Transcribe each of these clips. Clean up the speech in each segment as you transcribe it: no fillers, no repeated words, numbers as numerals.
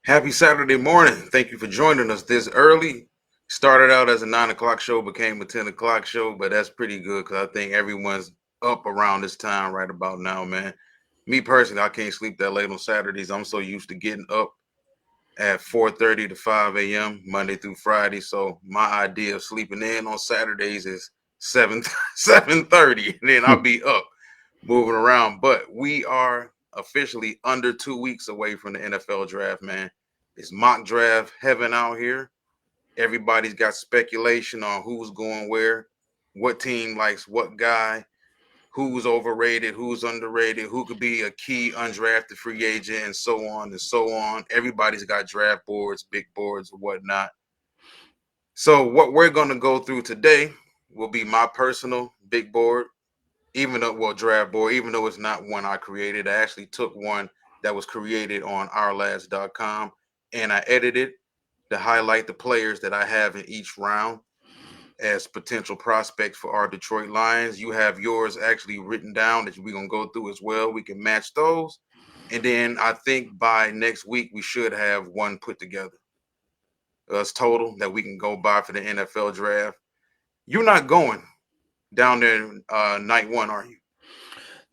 Happy Saturday morning. Thank you for joining us this early. Started out as a 9 o'clock show, became a 10 o'clock show, but that's pretty good because I think everyone's up around this time right about now, man. Me personally, I can't sleep that late on Saturdays. I'm so used to getting up at 4:30 to 5 a.m. Monday through Friday. So my idea of sleeping in on Saturdays is 7 7:30, and then I'll be up moving around. But we are officially under 2 weeks away from the NFL draft, man. It's mock draft heaven out here. Everybody's got speculation on who's going where, what team likes what guy, who's overrated, who's underrated, who could be a key undrafted free agent, and so on and so on. Everybody's got draft boards, big boards, or whatnot. So, what we're going to go through today will be my personal big board, even though, well, draft board, even though it's not one I created. I actually took one that was created on ourlads.com and I edited to highlight the players that I have in each round as potential prospects for our Detroit Lions. You have yours actually written down that we're going to go through as well. We can match those. And then I think by next week, we should have one put together. Us total that we can go by for the NFL draft. You're not going down there night one, are you?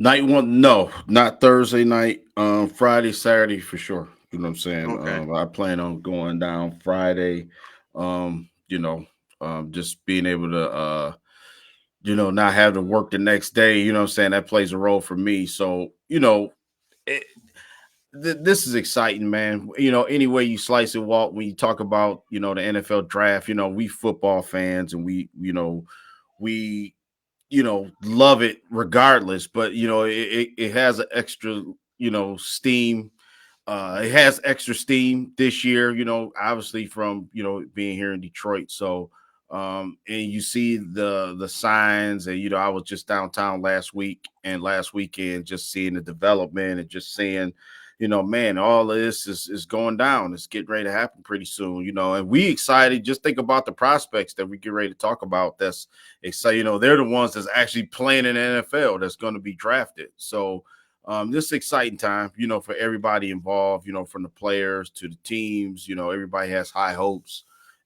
Night one, no, not Thursday night. Friday, Saturday for sure. You know what I'm saying? Okay. I plan on going down Friday. Um, you know, just being able to, not have to work the next day. You know what I'm saying? That plays a role for me. So, it, this is exciting, man. Any way you slice it, Walt, when you talk about, the NFL draft, we football fans and we love it regardless, but it has an extra, steam. It has extra steam this year, obviously from, being here in Detroit. So and you see the signs, and I was just downtown last week and last weekend, just seeing the development and just seeing, man, all of this is going down. It's getting ready to happen pretty soon, and we excited. Just think about the prospects that we get ready to talk about. That's exciting. They're the ones that's actually playing in the NFL that's going to be drafted. So this is exciting time, for everybody involved, from the players to the teams. Everybody has high hopes,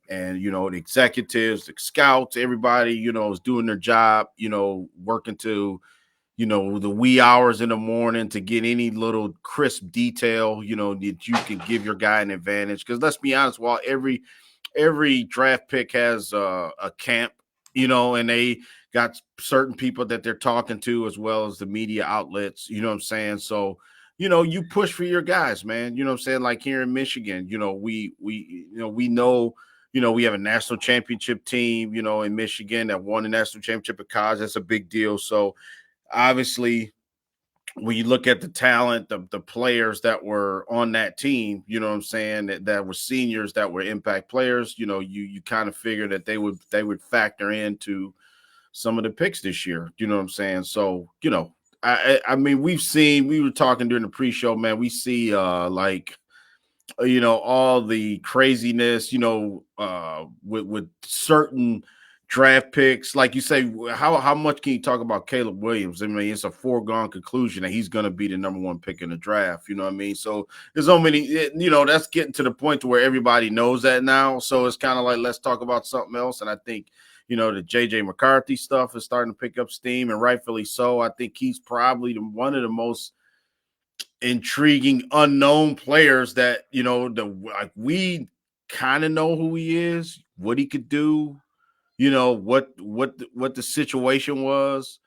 and the executives, the scouts, everybody, is doing their job, working to the wee hours in the morning to get any little crisp detail, that you can give your guy an advantage. Because let's be honest, while every draft pick has a camp, and they got certain people that they're talking to, as well as the media outlets, you know what I'm saying? So, you push for your guys, man. You know what I'm saying? Like here in Michigan, we have a national championship team, in Michigan that won the national championship at college. That's a big deal. So obviously, when you look at the talent, the players that were on that team, you know what I'm saying, that were seniors, that were impact players, you kind of figure that they would factor into some of the picks this year. You know what I'm saying? So, I mean, we were talking during the pre-show, man. We see all the craziness, with certain draft picks. Like you say, how much can you talk about Caleb Williams? I mean, it's a foregone conclusion that he's going to be the number one pick in the draft. You know what I mean? So there's so many, that's getting to the point to where everybody knows that now. So it's kind of like, let's talk about something else. And I think, the JJ McCarthy stuff is starting to pick up steam, and rightfully so. I think he's probably one of the most intriguing unknown players that we kind of know who he is, what he could do, what the situation was.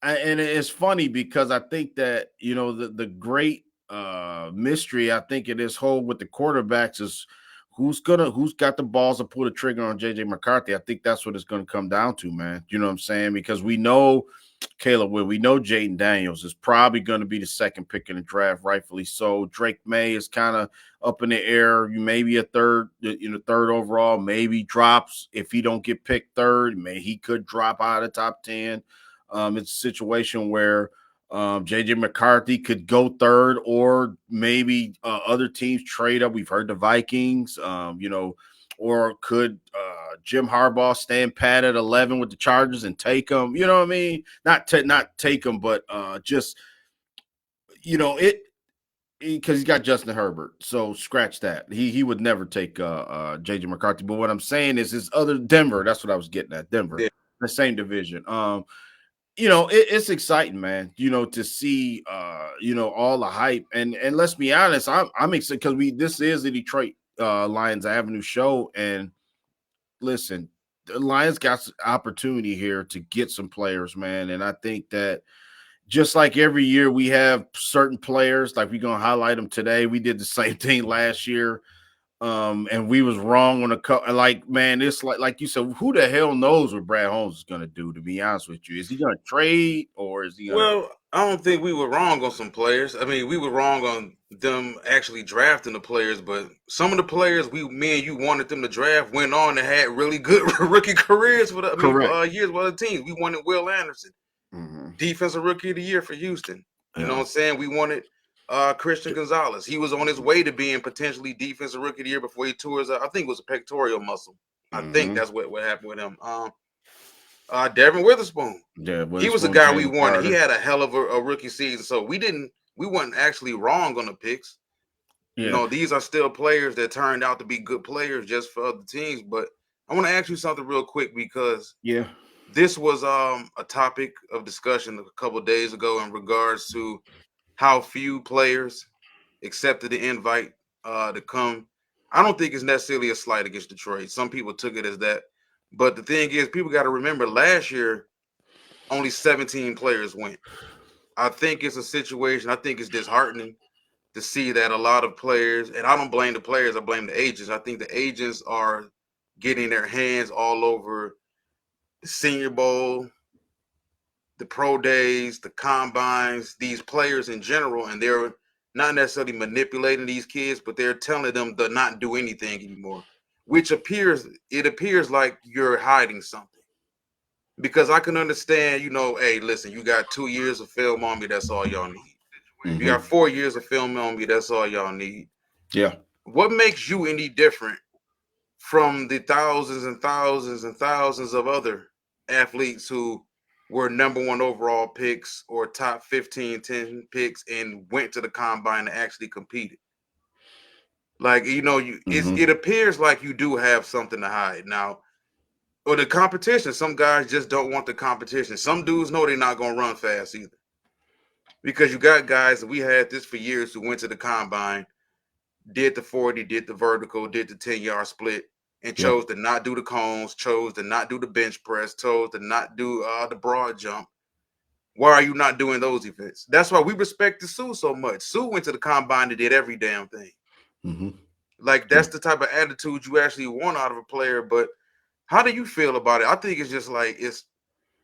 And it's funny because I think that the great mystery, I think, in this whole with the quarterbacks is who's got the balls to pull the trigger on JJ McCarthy. I think that's what it's gonna come down to, man. You know what I'm saying? Because we know Caleb Will, we know Jaden Daniels is probably going to be the second pick in the draft, rightfully so. Drake May is kind of up in the air. You maybe a third, third overall, maybe drops if he don't get picked third. He could drop out of the top 10. It's a situation where JJ McCarthy could go third, or maybe other teams trade up. We've heard the Vikings, or could Jim Harbaugh stand pat at 11 with the Chargers and take them? You know what I mean? Not take them, but just it. because he's got Justin Herbert. So scratch that. He would never take JJ McCarthy. But what I'm saying is his other Denver. That's what I was getting at. Denver, Yeah. the same division. It's exciting, man. To see all the hype and let's be honest, I'm excited because this is the Detroit Lions Avenue show, and listen, the Lions got opportunity here to get some players, man, and I think that just like every year we have certain players, like we're gonna highlight them today. We did the same thing last year. And we was wrong on like, man, it's like you said, who the hell knows what Brad Holmes is gonna do, to be honest with you? Is he gonna trade or is he gonna Well, I don't think we were wrong on some players. I mean, we were wrong on them actually drafting the players, but some of the players me and you wanted them to draft went on and had really good rookie careers for correct? years with other teams. We wanted Will Anderson, Mm-hmm. defensive rookie of the year for Houston. You know Yeah. what I'm saying? We wanted Christian Gonzalez. He was on his way to being potentially defensive rookie of the year before he tore his I think it was a pectoral muscle. I think Mm-hmm. that's what happened with him. Devin Witherspoon. Yeah, He was a Witherspoon, guy we Jalen wanted. He Carter. had a hell of a rookie season. So we weren't actually wrong on the picks. Yeah. These are still players that turned out to be good players just for other teams. But I want to ask you something real quick because Yeah. this was a topic of discussion a couple of days ago in regards to how few players accepted the invite to come. I don't think it's necessarily a slight against Detroit. Some people took it as that. But the thing is, people got to remember last year, only 17 players went. I think it's a situation, I think it's disheartening to see that a lot of players, and I don't blame the players, I blame the agents. I think the agents are getting their hands all over the Senior Bowl, the pro days, the combines, these players in general, and they're not necessarily manipulating these kids, but they're telling them to not do anything anymore, which appears like you're hiding something. Because I can understand, hey, listen, you got 2 years of film on me, that's all y'all need. You got Mm-hmm. 4 years of film on me, that's all y'all need. Yeah. What makes you any different from the thousands and thousands and thousands of other athletes who were number one overall picks or top 15, 10 picks and went to the combine and actually competed? Like, Mm-hmm. it appears like you do have something to hide now. Or the competition, some guys just don't want the competition. Some dudes know they're not going to run fast either. Because you got guys, and we had this for years, who went to the combine, did the 40, did the vertical, did the 10-yard split, and Yeah. chose to not do the cones, chose to not do the bench press, chose to not do the broad jump. Why are you not doing those events? That's why we respect the Sue so much. Sue went to the combine and did every damn thing. Mm-hmm. Like, Yeah. that's the type of attitude you actually want out of a player. But how do you feel about it? I think it's just like,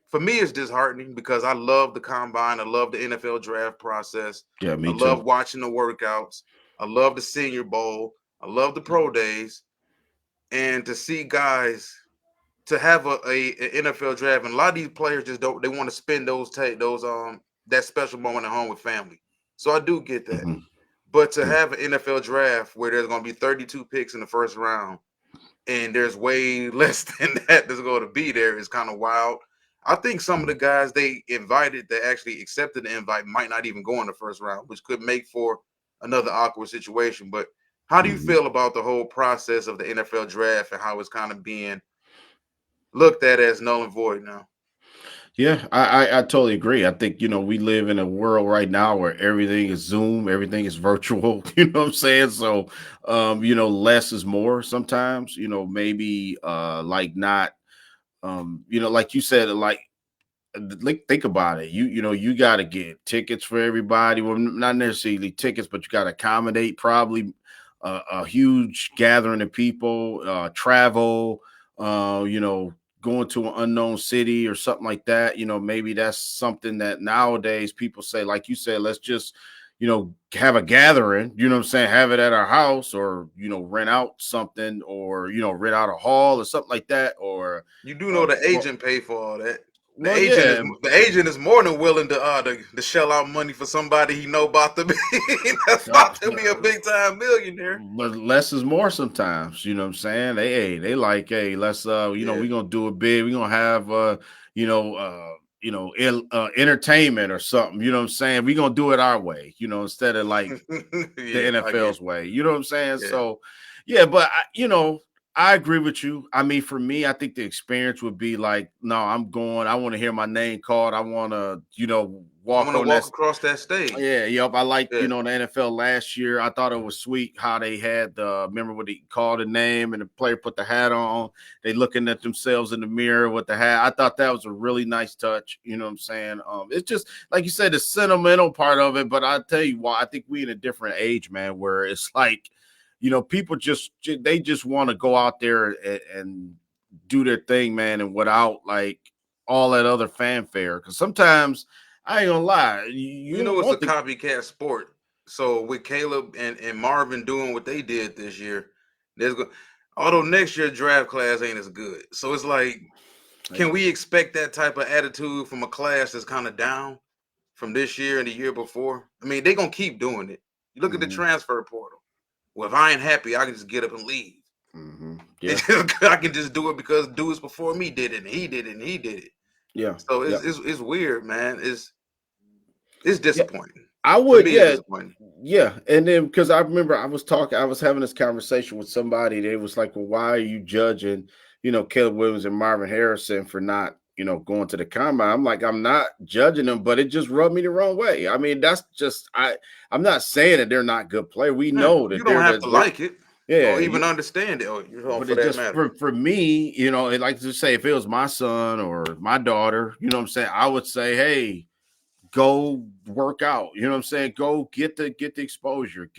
for me, it's disheartening because I love the combine. I love the NFL draft process. Yeah. I Me love too. watching the workouts. I love the Senior Bowl. I love the pro days. And to see guys to have a NFL draft, and a lot of these players just don't. They want to spend that special moment at home with family. So I do get that. Mm-hmm. But to Yeah. have an NFL draft where there's going to be 32 picks in the first round, and there's way less than that's going to be there is kind of wild. I think some of the guys they invited that actually accepted the invite might not even go in the first round, which could make for another awkward situation. But how do you Mm-hmm. feel about the whole process of the NFL draft and how it's kind of being looked at as null and void now? Yeah, I totally agree. I think, we live in a world right now where everything is Zoom, everything is virtual, you know what I'm saying? So, less is more sometimes, maybe like not, like you said, like think about it. You got to get tickets for everybody. Well, not necessarily tickets, but you got to accommodate probably a huge gathering of people, travel, going to an unknown city or something like that. Maybe that's something that nowadays people say, like you said, let's just, have a gathering, you know what I'm saying? Have it at our house or, rent out something or, rent out a hall or something like that. Or, You do know the agent pay for all that. The well, agent is yeah, the agent is more than willing to shell out money for somebody he know about to be that's about to be a big time millionaire. but less is more sometimes, you know what I'm saying? They like, hey, let's we're Yeah. gonna do a bid. We're gonna have you know, entertainment or something. You know what I'm saying? We're gonna do it our way, instead of like the Yeah, I NFL's get way. You know what I'm saying? yeah. So yeah, but I agree with you. I mean, for me, I think the experience would be like, no, I'm going. I want to hear my name called. I want to, I walk wanna on that. walk across that stage. Yeah, yep. I like, Yeah. the NFL last year. I thought it was sweet how they had remember when they called the name and the player put the hat on. They looking at themselves in the mirror with the hat. I thought that was a really nice touch. You know what I'm saying? It's just like you said, the sentimental part of it. But I tell you why, I think we in a different age, man, where it's like, people they just want to go out there and do their thing, man, and without like all that other fanfare. Because sometimes I ain't gonna lie, you You know don't it's a want the copycat sport. So with Caleb and Marvin doing what they did this year, there's go although next year draft class ain't as good. So it's like, can yeah. we expect that type of attitude from a class that's kind of down from this year and the year before? I mean, they're gonna keep doing it. You look at the Mm-hmm. transfer portal. Well, if I ain't happy, I can just get up and leave. Mm-hmm. Yeah, I can just do it because dudes before me did it, and he did it, and he did it. yeah, So yeah, it's weird, man. It's yeah. disappointing. I For would, me, it's yeah, disappointing. yeah. And then because I remember I was having this conversation with somebody. They was like, "Well, why are you judging, Caleb Williams and Marvin Harrison for not, going to the combine?" I'm like, I'm not judging them, but it just rubbed me the wrong way. I mean, that's just I'm not saying that they're not good players. We Yeah, know you that don't have to they're like it yeah. or even understand it, or But for it that just matter. for me, it like to say if it was my son or my daughter, what I'm saying, I would say, hey, go work out. You know what I'm saying? Go get the exposure,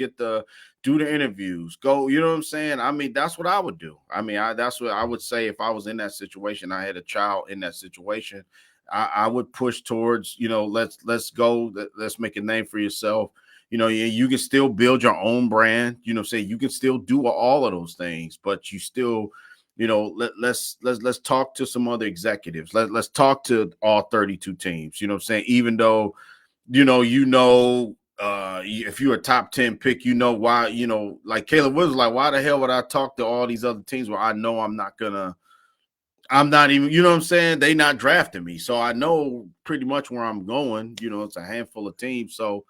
do the interviews, go, you know what I'm saying? I mean, that's what I would do. I mean, that's what I would say if I was in that situation. I had a child in that situation. I would push towards, let's go, let's make a name for yourself. You can still build your own brand, say you can still do all of those things, but you still, let's talk to some other executives. Let's talk to all 32 teams, what I'm saying? Even though, if you're a top 10 pick, why, like Caleb Williams, like, why the hell would I talk to all these other teams where I know I'm not even, you know what I'm saying? They not drafting me. So I know pretty much where I'm going. It's a handful of teams. So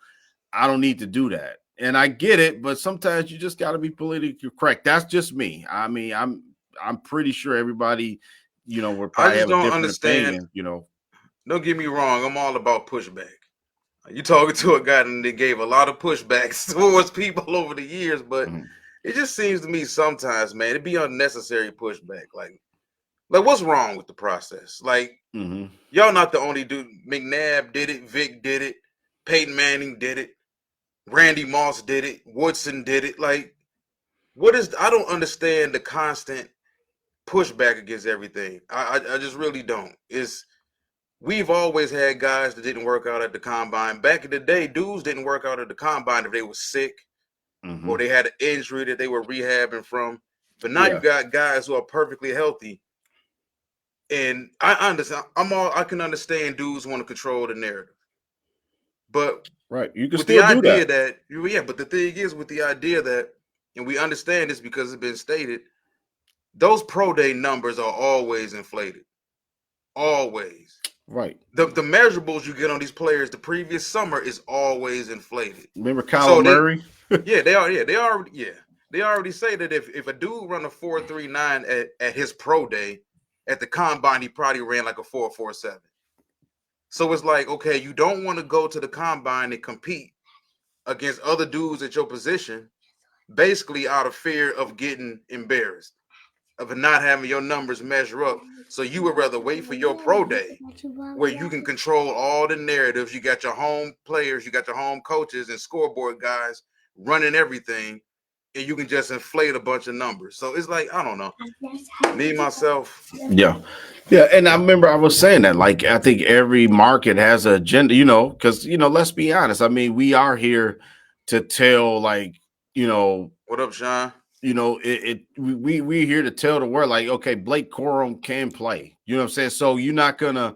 I don't need to do that. And I get it, but sometimes you just got to be politically correct. That's just me. I mean, I'm pretty sure everybody, would I probably just have a don't different understand. opinion. Don't get me wrong. I'm all about pushback. You talking to a guy that gave a lot of pushbacks towards people over the years, but Mhm. it just seems to me sometimes, man, it'd be unnecessary pushback. Like what's wrong with the process? Like, Mhm. y'all not the only dude. McNabb did it. Vic did it. Peyton Manning did it. Randy Moss did it. Woodson did it. Like, I don't understand the constant pushback against everything. I just really don't. We've always had guys that didn't work out at the combine. Back in the day, dudes didn't work out at the combine if they were sick or Mhm. they had an injury that they were rehabbing from. But now you Yeah. got guys who are perfectly healthy. And I understand. I can understand dudes want to control the narrative. But Right. You can with the still do idea that. that, yeah, but the thing is with the idea that, and we understand this because it's been stated, those pro day numbers are always inflated. Always. Right. The measurables you get on these players the previous summer is always inflated. Remember Kyler So Murray? they already say that if a dude run a 4.39 at his pro day, at the combine he probably ran like a 4.47. So it's like, okay, you don't want to go to the combine and compete against other dudes at your position, basically out of fear of getting embarrassed, of not having your numbers measure up. So you would rather wait for your pro day where you can control all the narratives. You got your home players, you got your home coaches and scoreboard guys running everything, and you can just inflate a bunch of numbers. So it's like, I don't know. Me, myself, Yeah. Yeah. And I remember I was saying that, like, I think every market has a agenda, because, let's be honest. I mean, we are here to tell, like, you know, what up, Sean? we're here to tell the world, like, okay, Blake Corum can play. You know what I'm saying? So you're not gonna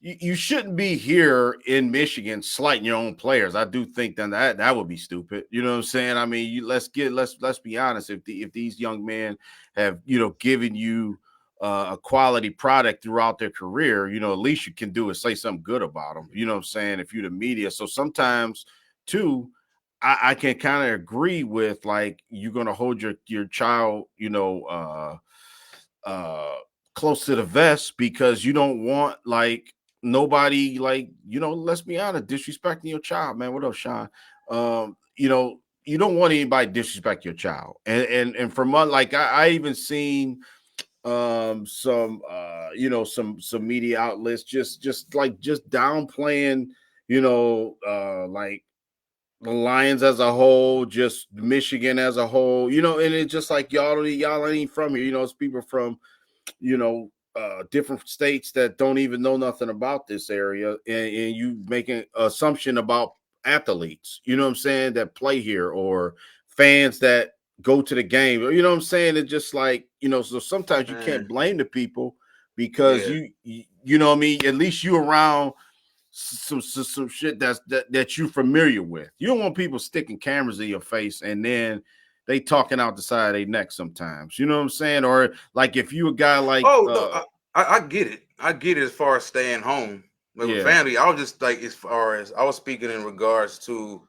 you shouldn't be here in Michigan slighting your own players. I do think that would be stupid. You know what I'm saying? I mean, let's be honest. If these young men have given you a quality product throughout their career, you know, at least you can do is say something good about them. You know what I'm saying? If you're the media. So sometimes too, I can kind of agree with like you're gonna hold your child, you know, uh close to the vest because you don't want like nobody like, you know, let's be honest, disrespecting your child, man. What up, Sean? You know, you don't want anybody disrespect your child. And from like I even seen some you know some media outlets just downplaying, you know, like the Lions as a whole, just Michigan as a whole, you know, and it's just like y'all ain't from here, you know, it's people from, you know, different states that don't even know nothing about this area, and you make an assumption about athletes, you know what I'm saying, that play here or fans that go to the game, you know what I'm saying? It's just like, you know, so sometimes you can't Man, blame the people because yeah. you know what I mean, at least you around some shit that you're familiar with. You don't want people sticking cameras in your face and then they talking out the side of their neck sometimes. You know what I'm saying? Or like if you a guy like Oh no, I get it. I get it as far as staying home. Like with yeah, family, I was just like as far as I was speaking in regards to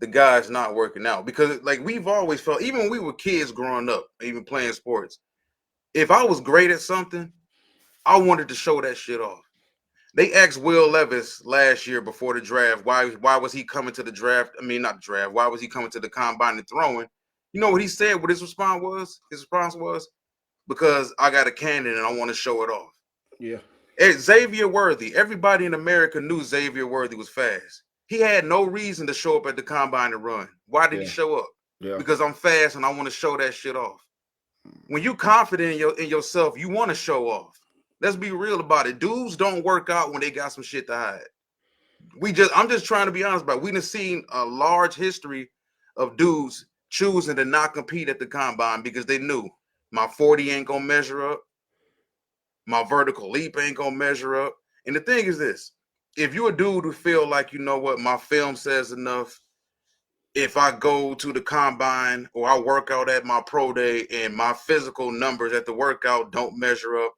the guys not working out because like we've always felt even when we were kids growing up, even playing sports. If I was great at something, I wanted to show that shit off. They asked Will Levis last year before the draft why was he coming to the draft? I mean not the draft. Why was he coming to the combine and throwing? You know what he said? What his response was? His response was because I got a cannon and I want to show it off. yeah, Xavier Worthy. Everybody in America knew Xavier Worthy was fast. He had no reason to show up at the combine and run. Why did he yeah, show up? yeah, Because I'm fast and I want to show that shit off. When you confident in yourself, you want to show off. Let's be real about it. Dudes don't work out when they got some shit to hide. I'm just trying to be honest about it. We done seen a large history of dudes choosing to not compete at the combine because they knew my 40 ain't gonna measure up, my vertical leap ain't gonna measure up. And the thing is this: if you're a dude who feel like you know what, my film says enough, if I go to the combine or I work out at my pro day and my physical numbers at the workout don't measure up,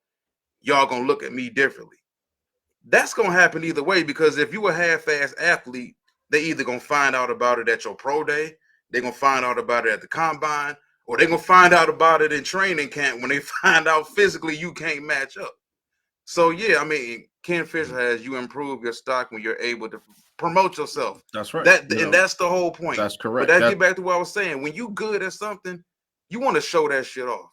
y'all gonna look at me differently. That's gonna happen either way because if you a half-ass athlete, they either gonna find out about it at your pro day, they're gonna find out about it at the combine, or they're gonna find out about it in training camp when they find out physically you can't match up. So yeah, I mean, Ken Fisher has you improve your stock when you're able to promote yourself. that's right. That You and know, that's the whole point. that's But correct. that That get back to what I was saying. When you good at something, you want to show that shit off.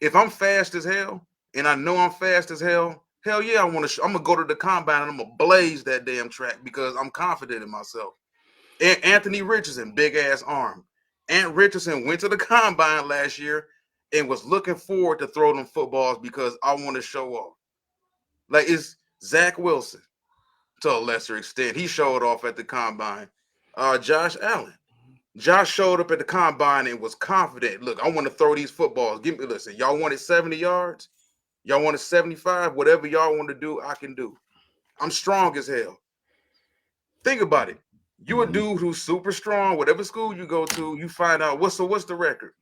If I'm fast as hell and I know I'm fast as hell yeah, I'm gonna go to the combine and I'm gonna blaze that damn track because I'm confident in myself. And Anthony Richardson, big ass arm. Ant Richardson went to the combine last year and was looking forward to throw them footballs because I want to show off. Like it's Zach Wilson to a lesser extent. He showed off at the combine. Josh Allen. Josh showed up at the combine and was confident. Look, I want to throw these footballs. Give me listen. Y'all wanted 70 yards? Y'all wanted 75? Whatever y'all want to do, I can do. I'm strong as hell. Think about it. You a mhm. dude who's super strong. Whatever school you go to, you find out what's the record.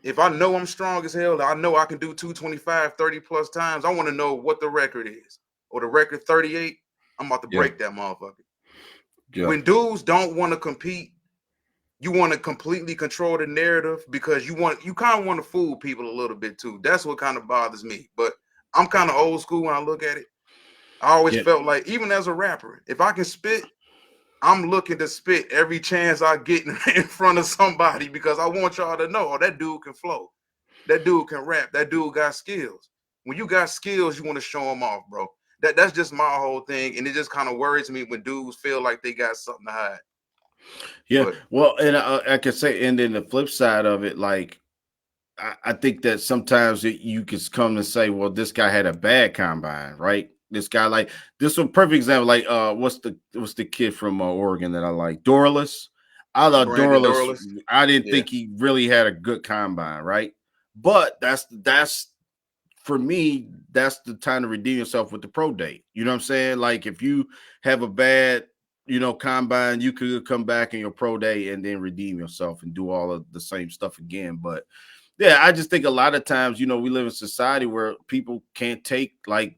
If I know I'm strong as hell, I know I can do 225, 30 plus times. I want to know what the record is. Or the record 38. I'm about to Yeah, break that motherfucker. yeah, When dudes don't want to compete, you want to completely control the narrative because you kind of want to fool people a little bit too. That's what kind of bothers me. But I'm kind of old school when I look at it. I always yeah, felt like even as a rapper, if I can spit, I'm looking to spit every chance I get in front of somebody because I want y'all to know, oh, that dude can flow. That dude can rap. That dude got skills. When you got skills, you want to show them off, bro. That's just my whole thing. And it just kind of worries me when dudes feel like they got something to hide. yeah. But Well, and I can say, and then the flip side of it, like I think that sometimes you can come and say, well, this guy had a bad combine, right? This guy, like this one, perfect example. Like, what's the kid from Oregon that I like? Dorless. I thought Brandon Dorless. Dorless, I didn't yeah. think he really had a good combine, right? But that's for me. That's the time to redeem yourself with the pro day. You know what I'm saying? Like, if you have a bad, you know, combine, you could come back in your pro day and then redeem yourself and do all of the same stuff again. But Yeah, I just think a lot of times, we live in a society where people can't take like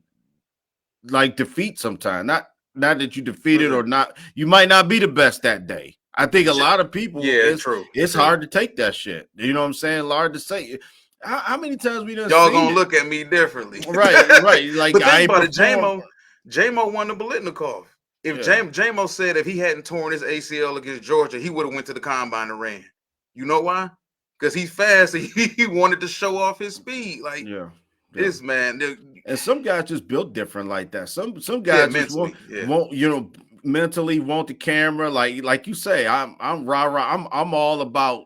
defeat sometimes. Not that you defeated or not, you might not be the best that day. I think a lot of people, Yeah, true. it's hard to take that shit. You know what I'm saying? Hard to say. How many times we done Y'all seen gonna it? look at me differently. Right. Like But I think ain't about it, performed. J-Mo won the Biletnikoff. If Yeah. J-Mo said if he hadn't torn his ACL against Georgia, he would have went to the combine and ran. You know why? Because he's fast and he wanted to show off his speed. Like Yeah. this man. And some guys just built different like that. Some Yeah, guys just mentally. Yeah. won't mentally want the camera. Like you say, I'm rah. I'm all about.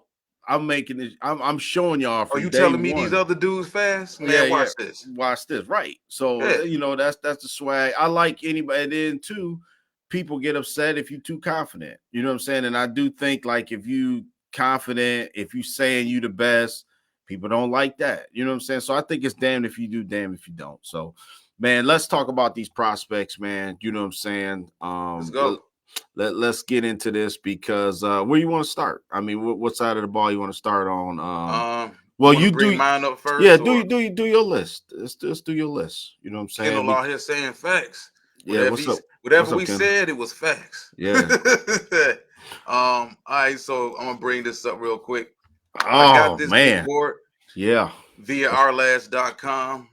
I'm making it. I'm showing y'all Are from you day telling me these one. other dudes fast? Man, Yeah. watch this. Watch this, right? So Yeah. that's the swag. I like anybody. And then too, people get upset if you're too confident. You know what I'm saying? And I do think like if you confident, if you saying you the best, people don't like that. You know what I'm saying? So I think it's damned if you do, damned if you don't. So, man, let's talk about these prospects, man. You know what I'm saying? Let's go. Let's get into this because where you want to start? I mean, what side of the ball you want to start on? You Well, want to you bring do. mine up Yeah, first, do or do your list. Let's do your list. You know what I'm saying? Kendall out here saying facts? Yeah, what's up? Whatever What's up, we Ken? said, it was facts. Yeah. All right, so I'm gonna bring this up real quick. I got Oh this big man. board Yeah. via ourlads.com.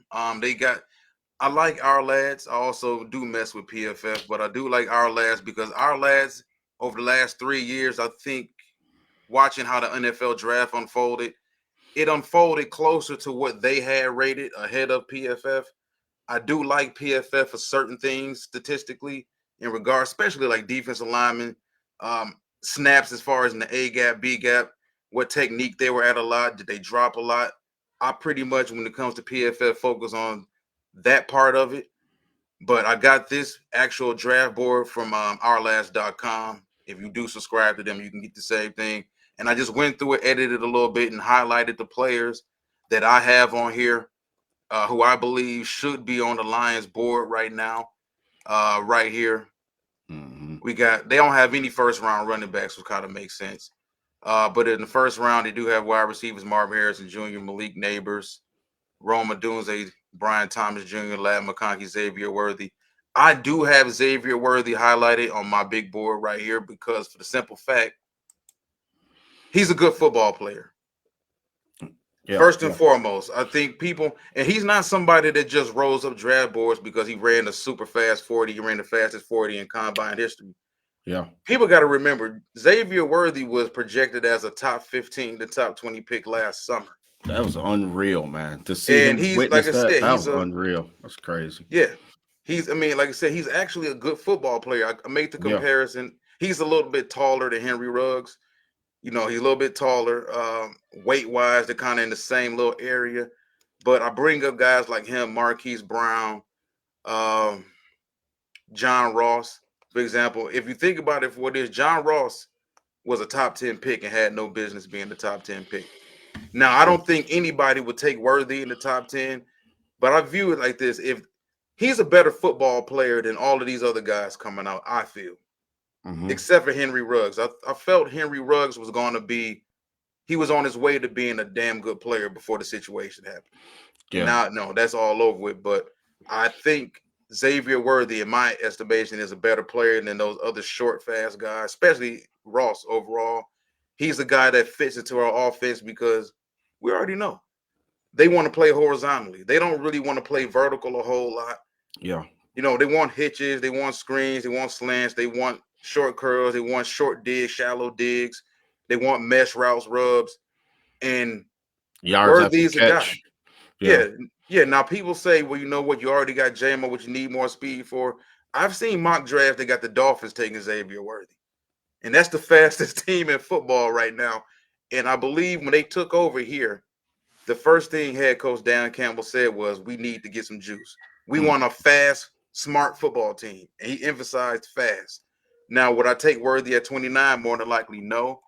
I like Our Lads. I also do mess with PFF, but I do like Our Lads because Our Lads over the last 3 years, I think watching how the NFL draft unfolded, it unfolded closer to what they had rated ahead of PFF. I do like PFF for certain things statistically in regard, especially like defensive linemen, snaps as far as in the A gap, B gap, what technique they were at a lot, did they drop a lot? I pretty much, when it comes to PFF, focus on that part of it. But I got this actual draft board from ourlast.com. If you do subscribe to them, you can get the same thing. And I just went through it, edited a little bit, and highlighted the players that I have on here who I believe should be on the Lions board right now. Right here, they don't have any first round running backs, which kind of makes sense. But in the first round, they do have wide receivers Marvin Harrison Jr., Malik Neighbors, Roma Dunze, Brian Thomas Jr., Lad McConkey, Xavier Worthy. I do have Xavier Worthy highlighted on my big board right here because for the simple fact, he's a good football player. Yeah, First and foremost, I think people, and he's not somebody that just rolls up draft boards because he ran a super fast 40. He ran the fastest 40 in combine history. Yeah. People got to remember, Xavier Worthy was projected as a top 15 to top 20 pick last summer. That was unreal, man. To see And him he's, like witness I that, said, that was unreal. That's crazy. Yeah. Like I said, he's actually a good football player. I made the comparison. He's a little bit taller than Henry Ruggs. He's a little bit taller. Weight-wise, they're kind of in the same little area. But I bring up guys like him, Marquise Brown, John Ross, for example. If you think about it for what it is, John Ross was a top 10 pick and had no business being the top 10 pick. Now, I don't think anybody would take Worthy in the top 10, but I view it like this. If he's a better football player than all of these other guys coming out, I feel. Except for Henry Ruggs. I felt Henry Ruggs was going to be, he was on his way to being a damn good player before the situation happened. And now, no, that's all over with. But I think Xavier Worthy, in my estimation, is a better player than those other short, fast guys, especially Ross overall. He's a guy that fits into our offense because we already know they want to play horizontally. They don't really want to play vertical a whole lot. Yeah. They want hitches, they want screens, they want slants, they want short curls, they want short digs, shallow digs, they want mesh routes, rubs, and yards Worthy's after a catch. guy. Yeah. Now people say, well, you know what? You already got J-Mo, what you need more speed for. I've seen mock drafts that got the Dolphins taking Xavier Worthy, and that's the fastest team in football right now. And I believe when they took over here, the first thing head coach Dan Campbell said was, we need to get some juice. We want a fast, smart football team. And he emphasized fast. Now, would I take Worthy at 29? More than likely, no.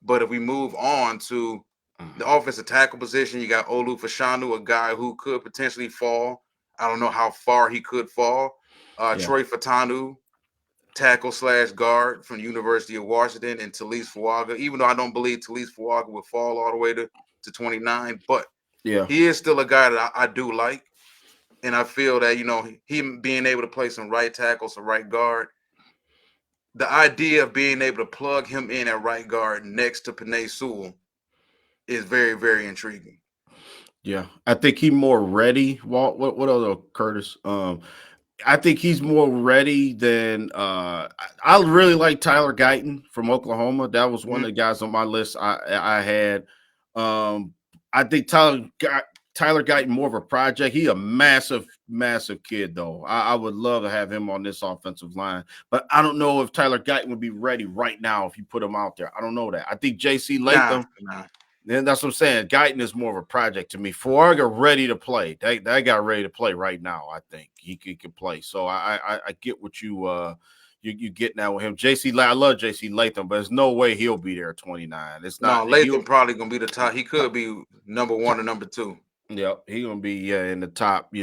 But if we move on to the offensive tackle position, you got Olu Fashanu, a guy who could potentially fall. I don't know how far he could fall. Troy Fatanu, tackle/guard from the University of Washington, and Talise Fuaga. Even though I don't believe Talise Fuaga would fall all the way to to 29, but Yeah. he is still a guy that I do like. And I feel that, him being able to play some right tackle, some right guard, the idea of being able to plug him in at right guard next to Penei Sewell is very, very intriguing. Yeah. I think he more ready. Walt, what other Curtis? I think he's more ready than I really like Tyler Guyton from Oklahoma. That was one of the guys on my list I had. I think Tyler Guyton more of a project. He a massive, massive kid though. I would love to have him on this offensive line, but I don't know if Tyler Guyton would be ready right now if you put him out there. I don't know that. I think J.C. Latham. Nah. Then that's what I'm saying. Guyton is more of a project to me. Farga ready to play. That guy ready to play right now. I think he can play. So I get what you getting at with him. I love JC Latham, but there's no way he'll be there at 29. It's No, not. Latham probably gonna be the top. He could be number one or number two. Yeah, he gonna be in the top,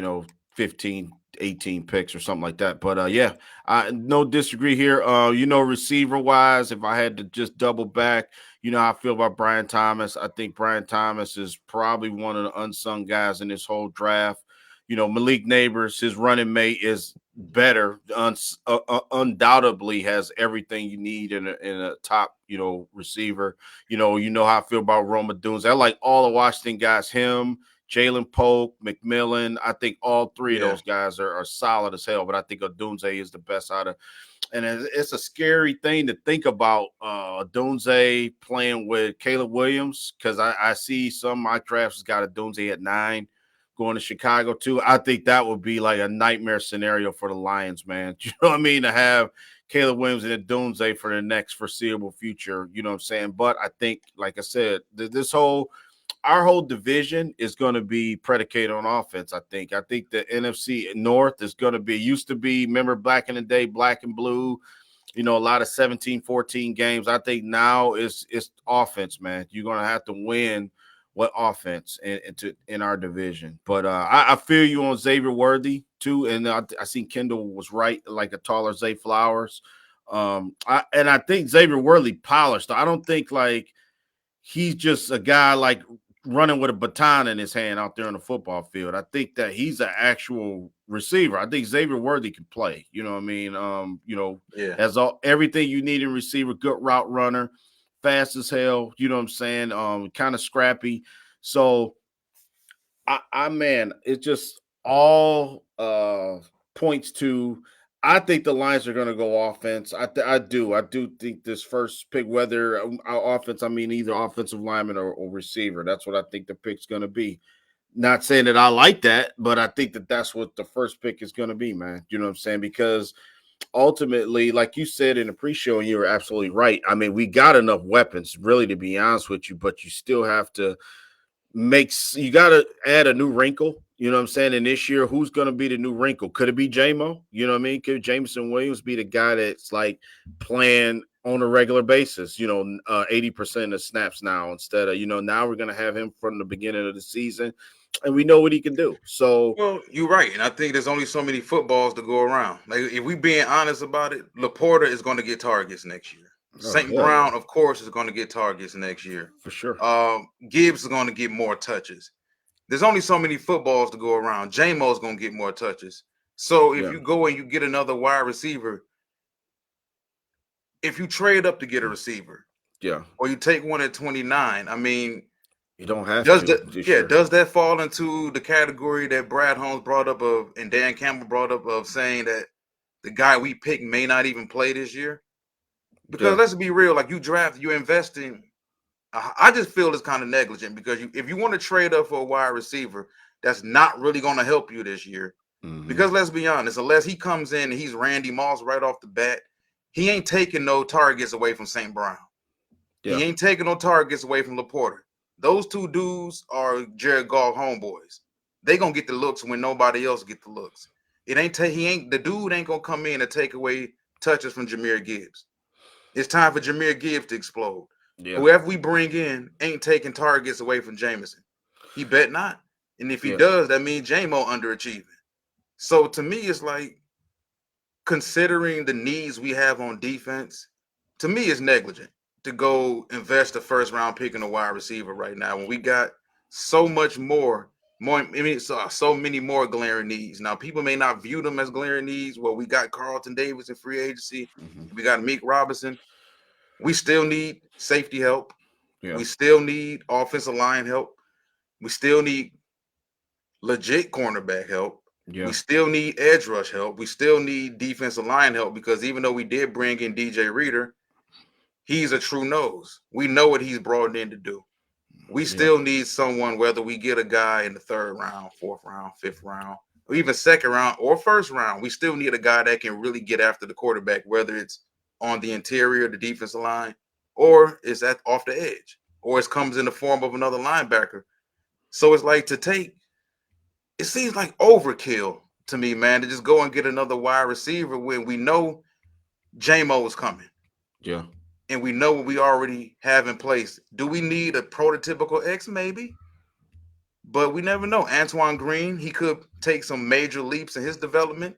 15, 18 picks or something like that. But yeah, I no disagree here. Receiver wise, if I had to just double back, how I feel about Brian Thomas. I think Brian Thomas is probably one of the unsung guys in this whole draft. Malik Neighbors, his running mate, is better. Undoubtedly has everything you need in a top, receiver. How I feel about Rome Odunze. I like all the Washington guys. Him, Jalen Polk, McMillan. I think all three of those guys are solid as hell, but I think Odunze is the best out of. And it's a scary thing to think about Odunze playing with Caleb Williams, because I see some mock drafts has got Odunze at 9 going to Chicago too. I think that would be like a nightmare scenario for the Lions, man. You know what I mean? To have Caleb Williams and Odunze for the next foreseeable future, you know what I'm saying? But I think, like I said, our whole division is going to be predicated on offense. I think the NFC North is going to be, used to be, remember back in the day, black and blue, a lot of 17-14 games. I think now it's offense, man. You're going to have to win what offense in our division. But I feel you on Xavier Worthy too. And I seen Kendall was right, like a taller Zay Flowers. I think Xavier Worthy polished. I don't think like he's just a guy like running with a baton in his hand out there on the football field. I think that he's an actual receiver. I think Xavier Worthy can play. You know what I mean? Has everything you need in receiver, good route runner, fast as hell. You know what I'm saying? Kind of scrappy. So man, it's just all points to. I think the Lions are going to go offense. I do think this first pick, whether offense, I mean either offensive lineman or receiver. That's what I think the pick's going to be. Not saying that I like that, but I think that that's what the first pick is going to be, man. You know what I'm saying? Because ultimately, like you said in the pre-show, and you were absolutely right. I mean, we got enough weapons, really, to be honest with you, but you still have to you got to add a new wrinkle. You know what I'm saying? And this year, who's going to be the new wrinkle? Could it be JMO? You know what I mean? Could Jameson Williams be the guy that's like playing on a regular basis, 80% of snaps now instead of, now we're going to have him from the beginning of the season and we know what he can do. So, well, you're right. And I think there's only so many footballs to go around. Like, if we being honest about it, Laporta is going to get targets next year. St. Brown, of course, is going to get targets next year. For sure. Gibbs is going to get more touches. There's only so many footballs to go around. J-Mo is going to get more touches. So if you go and you get another wide receiver, if you trade up to get a receiver, or you take one at 29, I mean, you don't have does that fall into the category that Brad Holmes brought up and Dan Campbell brought up of saying that the guy we picked may not even play this year? Because let's be real, like you invest in. I just feel it's kind of negligent because if you want to trade up for a wide receiver, that's not really going to help you this year. Mm-hmm. Because let's be honest, unless he comes in and he's Randy Moss right off the bat, he ain't taking no targets away from St. Brown. Yeah. He ain't taking no targets away from Laporta. Those two dudes are Jared Goff homeboys. They gonna get the looks when nobody else get the looks. The dude ain't gonna come in and take away touches from Jahmyr Gibbs. It's time for Jahmyr Gibbs to explode. Yeah. Whoever we bring in ain't taking targets away from Jameson. He bet not. And if he does, that means J-Mo underachieving. So to me, it's like, considering the needs we have on defense, to me, it's negligent to go invest a first round pick in a wide receiver right now when we got so much more? So many more glaring needs. Now, people may not view them as glaring needs. Well, we got Carlton Davis in free agency. Mhm. We got Meek Robinson. We still need safety help. Yeah. We still need offensive line help. We still need legit cornerback help. We Yeah. still need edge rush help. We still need defensive line help because even though we did bring in DJ Reader, he's a true nose. We know what he's brought in to do. We Yeah. still need someone, whether we get a guy in the third round, fourth round, fifth round, or even second round or first round. We still need a guy that can really get after the quarterback, whether it's on the interior, the defensive line, or it's at off the edge, or it comes in the form of another linebacker. So it's like it seems like overkill to me, man, to just go and get another wide receiver when we know J-Mo is coming Yeah. and we know what we already have in place. Do we need a prototypical X? Maybe, but we never know. Antoine Green, he could take some major leaps in his development.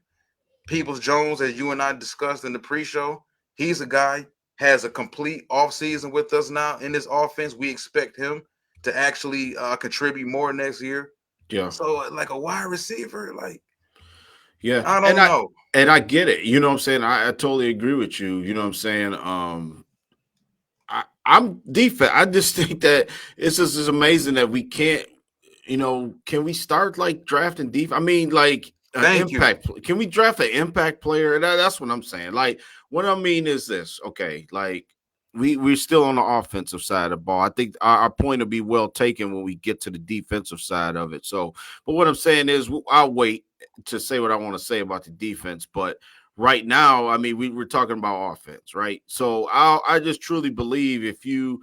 Peoples Jones, as you and I discussed in the pre-show, he's a guy has a complete offseason with us now in this offense. We expect him to actually contribute more next year. Yeah. So, like a wide receiver, like Yeah. I don't know. And I get it. You know what I'm saying? I totally agree with you. You know what I'm saying? I'm defense. I just think that it's just is amazing that we can't, can we start like drafting defense? I mean, like Thank you. impact. Can we draft an impact player? That's what I'm saying. Like, what I mean is this. Okay, like we're still on the offensive side of the ball. I think our point will be well taken when we get to the defensive side of it. So, but what I'm saying is, I'll wait to say what I want to say about the defense, but right now, I mean, we're talking about offense, right? So I just truly believe if you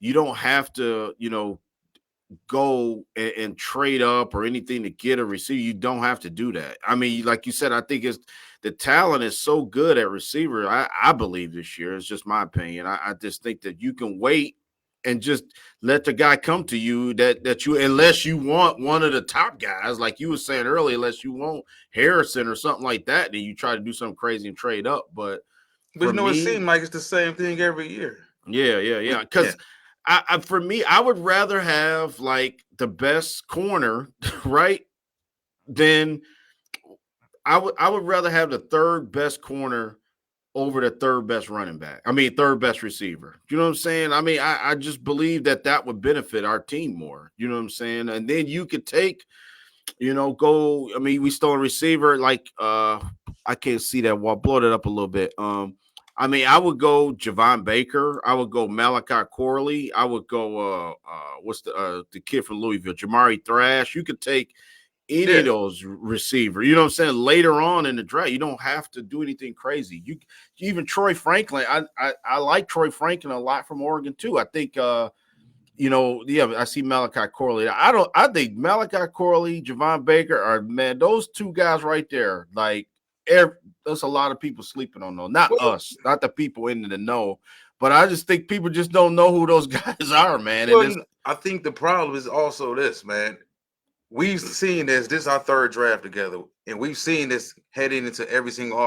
don't have to, go and trade up or anything to get a receiver, you don't have to do that. I mean, like you said, I think it's the talent is so good at receiver. I believe this year. It's just my opinion. I just think that you can wait and just let the guy come to you that you, unless you want one of the top guys, like you were saying earlier, unless you want Harrison or something like that, then you try to do something crazy and trade up. But But for it seems me, like it's the same thing every year. yeah. Yeah. Because for me, I would rather have like the best corner, right? Than I would rather have the third best corner over the third best running back. I mean, third best receiver. You know what I'm saying? I mean, I just believe that would benefit our team more. You know what I'm saying? And then you could take, go. I mean, we stole a receiver like I can't see that wall. Blow it up a little bit. I mean, I would go Javon Baker. I would go Malachi Corley. I would go what's the kid from Louisville, Jamari Thrash. You could take any of Yeah. those receiver. You know what I'm saying? Later on in the draft, you don't have to do anything crazy. You even Troy Franklin. I like Troy Franklin a lot from Oregon too. I think yeah, I see Malachi Corley. I think Malachi Corley, Javon Baker are, man, those two guys right there. Like, there's a lot of people sleeping on those. Not Well, us, not the people in the know, but I just think people just don't know who those guys are, man. And it's I think the problem is also this, man. We've seen this. This is our third draft together, and we've seen this heading into every single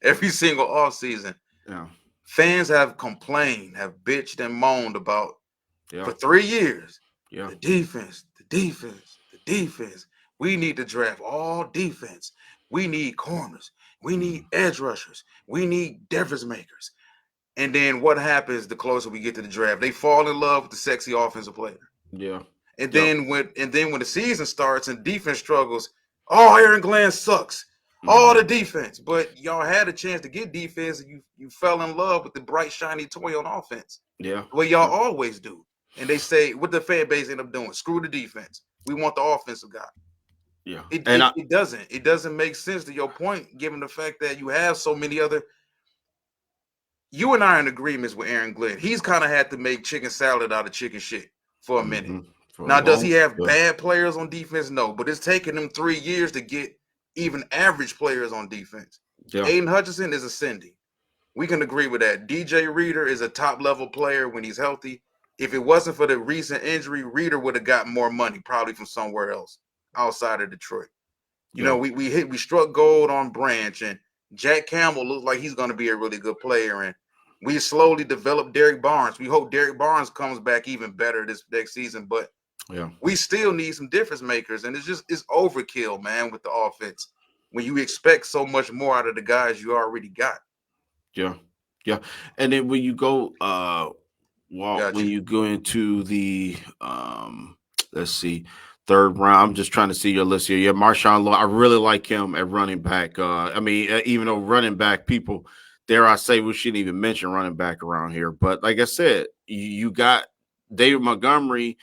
every single off season. yeah, Fans have complained, have bitched and moaned about yeah, for 3 years. yeah, The defense, the defense, the defense. We need to draft all defense. We need corners. We need edge rushers. We need difference makers. And then what happens the closer we get to the draft? They fall in love with the sexy offensive player. yeah, And yep. then when the season starts and defense struggles, oh, Aaron Glenn sucks. All Mhm. the defense. But y'all had a chance to get defense and you fell in love with the bright, shiny toy on offense. Yeah, The way y'all yeah, always do. And they say what the fan base end up doing. Screw the defense. We want the offensive guy. yeah. It And it, I, it doesn't. It doesn't make sense to your point, given the fact that you have so many other. You and I are in agreements with Aaron Glenn. He's kind of had to make chicken salad out of chicken shit for a minute. for a Now, does he long, have yeah, bad players on defense? No, but it's taken him 3 years to get even average players on defense. yeah, Aiden Hutchinson is ascending. We can agree with that. DJ Reader is a top level player when he's healthy. If it wasn't for the recent injury, Reader would have got more money, probably from somewhere else outside of Detroit. yeah, We struck gold on Branch, and Jack Campbell looks like he's going to be a really good player. And We slowly develop Derek Barnes. We hope Derek Barnes comes back even better this next season, but Yeah. we still need some difference makers. And it's overkill, man, with the offense when you expect so much more out of the guys you already got. Yeah. Yeah. And then when you go when Gotcha. you go into the let's see, third round, I'm just trying to see your list here. Yeah, Marshawn Law, I really like him at running back. I mean, even though running back people, dare I say, we shouldn't even mention running back around here. But like I said, you got David Montgomery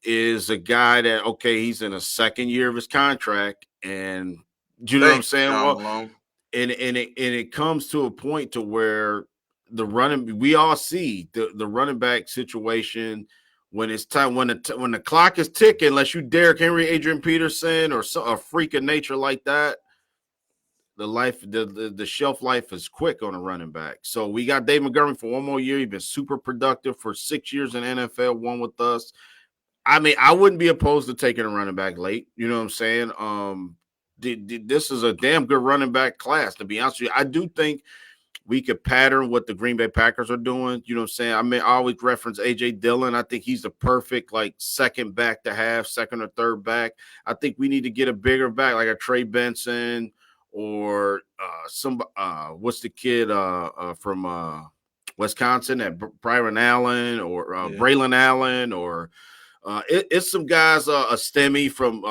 is a guy that, okay, he's in a second year of his contract, and you know what I'm Thank you, saying? Sean Well, Malone. and it comes to a point to where we all see the running back situation when it's time, when the clock is ticking, unless you Derrick Henry, Adrian Peterson, or a freak of nature like that, the shelf life is quick on a running back. So we got Dave Montgomery for one more year. He's been super productive for 6 years in NFL, one with us. I mean, I wouldn't be opposed to taking a running back late. You know what I'm saying? This is a damn good running back class, to be honest with you. I do think we could pattern what the Green Bay Packers are doing. You know what I'm saying? I mean, I always reference A.J. Dillon. I think he's the perfect, like, second back to have, second or third back. I think we need to get a bigger back, like a Trey Benson or what's the kid from Wisconsin, that Byron Allen or Braylon Allen, or it's some guys, a Stemi from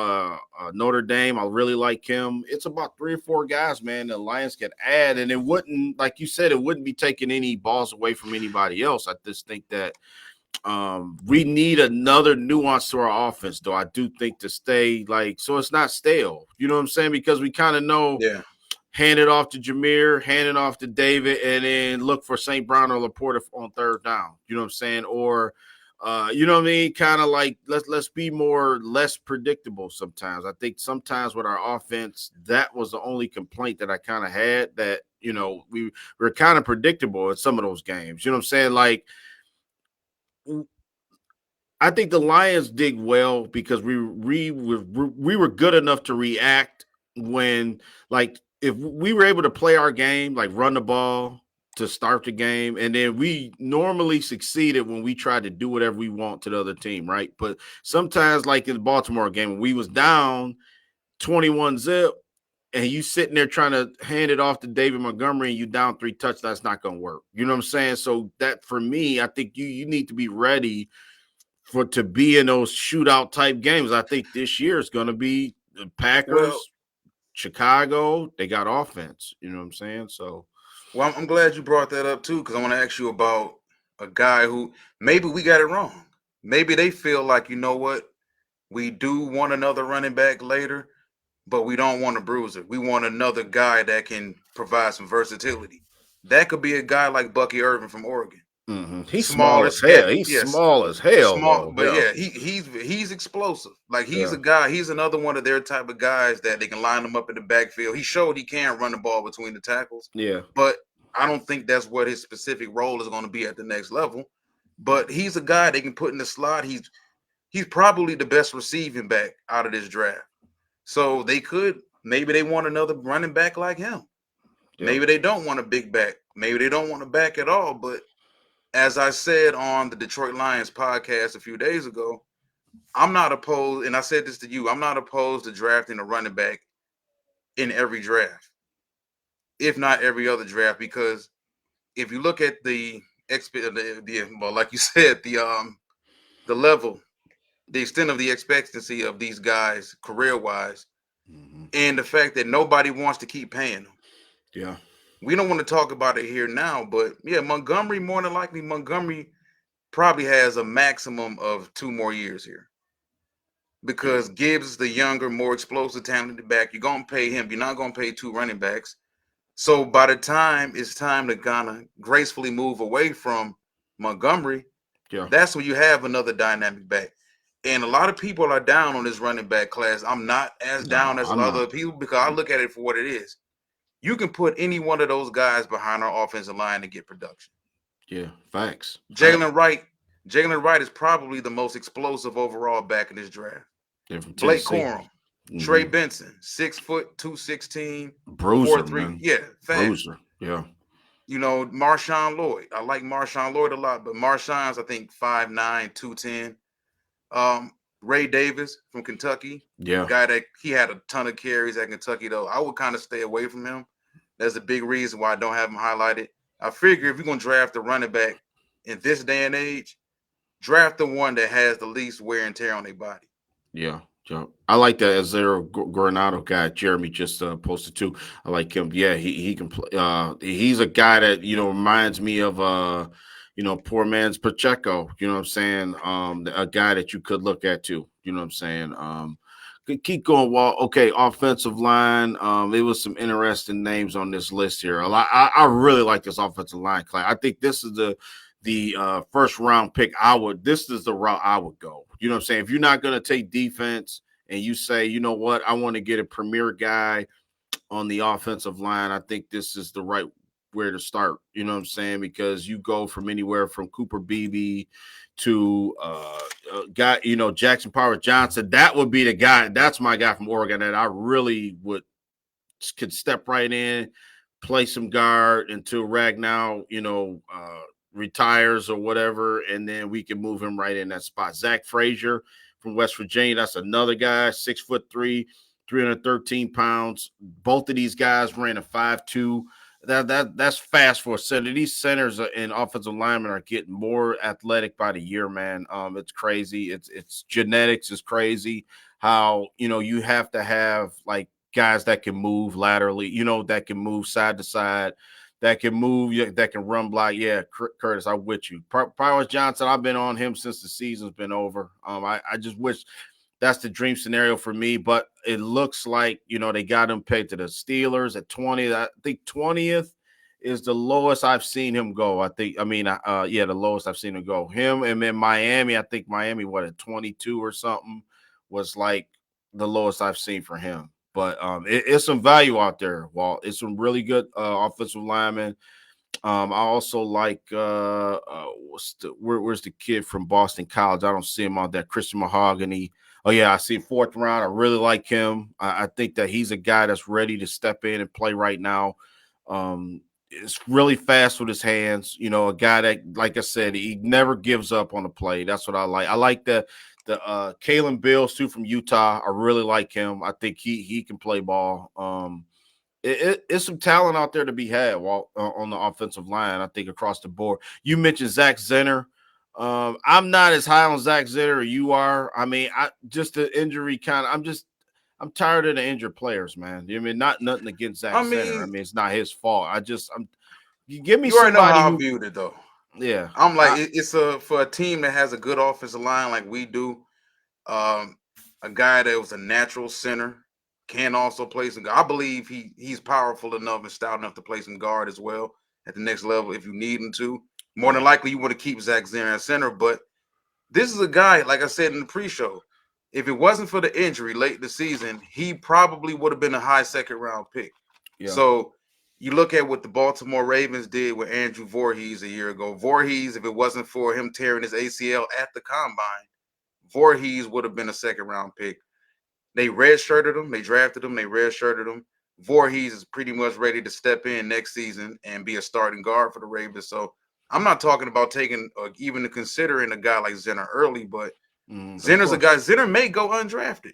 Notre Dame. I really like him. It's about 3 or 4 guys, man, the Lions can add, and it wouldn't, like you said, it wouldn't be taking any balls away from anybody else. I just think that we need another nuance to our offense, though. I do think, to stay, like, so it's not stale. You know what I'm saying? Because we kind of know, hand it off to Jameer, hand it off to David, and then look for St. Brown or Laporta on third down. You know what I'm saying? Or you know what I mean? Kind of like let's be less predictable sometimes. I think sometimes with our offense, that was the only complaint that I kind of had, that, you know, we were kind of predictable in some of those games. You know what I'm saying? Like, I think the Lions did well because we were good enough to react when, like, if we were able to play our game, like run the ball to start the game, and then we normally succeeded when we tried to do whatever we want to the other team, right? But sometimes, like in the Baltimore game, when we was down 21-0, and you sitting there trying to hand it off to David Montgomery and you down 3 touchdowns, that's not going to work. You know what I'm saying? So that, for me, I think you need to be ready to be in those shootout type games. I think this year is going to be the Packers, Chicago. They got offense. You know what I'm saying? So, well, I'm glad you brought that up too, because I want to ask you about a guy who maybe we got it wrong. Maybe they feel like, you know what, we do want another running back later, but we don't want a bruiser. We want another guy that can provide some versatility. That could be a guy like Bucky Irvin from Oregon. He's small as hell. He's small as hell, small, though. but he's explosive. Like, he's a guy. He's another one of their type of guys that they can line him up in the backfield. He showed he can run the ball between the tackles. Yeah, but I don't think that's what his specific role is going to be at the next level. But he's a guy they can put in the slot. He's probably the best receiving back out of this draft. So maybe they want another running back like him. Yeah. Maybe they don't want a big back. Maybe they don't want a back at all. But as I said on the Detroit Lions podcast a few days ago, I'm not opposed, and I said this to you, I'm not opposed to drafting a running back in every draft, if not every other draft, because if you look at well, like you said, the level, the extent of the expectancy of these guys career-wise, and the fact that nobody wants to keep paying them. Yeah. We don't want to talk about it here now, but yeah, Montgomery, more than likely, Montgomery probably has a maximum of 2 more years here. Because Gibbs is the younger, more explosive, talented back. You're going to pay him. You're not going to pay 2 running backs. So by the time it's time to kind of gracefully move away from Montgomery, that's when you have another dynamic back. And a lot of people are down on this running back class. I'm not as down as other people, because I look at it for what it is. You can put any one of those guys behind our offensive line to get production. Yeah, facts. Jalen Wright is probably the most explosive overall back in this draft. Blake Corum, Trey Benson, 6 foot, 216, bruiser, 4'3". man. Yeah, fast. Bruiser. Yeah. Marshawn Lloyd. I like Marshawn Lloyd a lot, but Marshawn's, I think, 5'9", 210. Ray Davis from Kentucky, a Yeah. guy that he had a ton of carries at Kentucky, though. I would kind of stay away from him. That's a big reason why I don't have him highlighted. I figure if you're going to draft a running back in this day and age, draft the one that has the least wear and tear on their body. Yeah. Yeah. I like that Azero Granado guy. Jeremy just posted too. I like him. Yeah, he can play. He's a guy that reminds me of poor man's Pacheco. You know what I'm saying? A guy that you could look at too. You know what I'm saying? Keep going. Well, okay. Offensive line. There was some interesting names on this list here. I really like this offensive line class. I think this is the first round pick. This is the route I would go. You know what I'm saying? If you're not going to take defense and you say, you know what, I want to get a premier guy on the offensive line, I think this is the right where to start. You know what I'm saying? Because you go from anywhere from Cooper Beebe to guy, Jackson Powers Johnson. That would be the guy. That's my guy from Oregon that I really could step right in, play some guard until Ragnow, retires or whatever, and then we can move him right in that spot. Zach Frazier from West Virginia, that's another guy, 6'3", 313 pounds. Both of these guys ran a 5'2". That's fast for a center. These centers and offensive linemen are getting more athletic by the year, man. It's crazy. It's genetics is crazy. How you have to have like guys that can move laterally, that can move side to side, that can move, that can run block. Yeah, Curtis, I'm with you. Powers Johnson, I've been on him since the season's been over. I just wish that's the dream scenario for me, but it looks like, they got him pegged to the Steelers at 20. I think 20th is the lowest I've seen him go. The lowest I've seen him go. Him and then Miami, I think Miami, at 22 or something, was like the lowest I've seen for him. But it's some value out there, Walt. It's some really good offensive linemen. I also like where's the kid from Boston College? I don't see him on that. Christian Mahogany. Oh yeah, I see fourth round. I really like him. I think that he's a guy that's ready to step in and play right now. It's really fast with his hands. A guy that, like I said, he never gives up on the play. That's what I like. I like the Kalen Bills too from Utah. I really like him. I think he can play ball. It's some talent out there to be had on the offensive line. I think across the board. You mentioned Zach Zenner. I'm not as high on Zach Zenner as you are. I mean, just the injury kind of. I'm tired of the injured players, man. I mean, nothing against Zach Zenner. I mean, it's not his fault. You give me you already know somebody how I who. viewed it though. Yeah, I'm like, it's for a team that has a good offensive line like we do. A guy that was a natural center can also play some guard. I believe he's powerful enough and stout enough to play some guard as well at the next level if you need him to. More than likely, you want to keep Zach Zenner at center, but this is a guy, like I said in the pre-show, if it wasn't for the injury late in the season, he probably would have been a high second round pick. Yeah. So you look at what the Baltimore Ravens did with Andrew Voorhees a year ago. Voorhees, if it wasn't for him tearing his ACL at the combine, Voorhees would have been a second round pick. They redshirted him. They drafted him. They redshirted him. Voorhees is pretty much ready to step in next season and be a starting guard for the Ravens. So I'm not talking about taking or even considering a guy like Zenner early, but Zenner's a guy. Zenner may go undrafted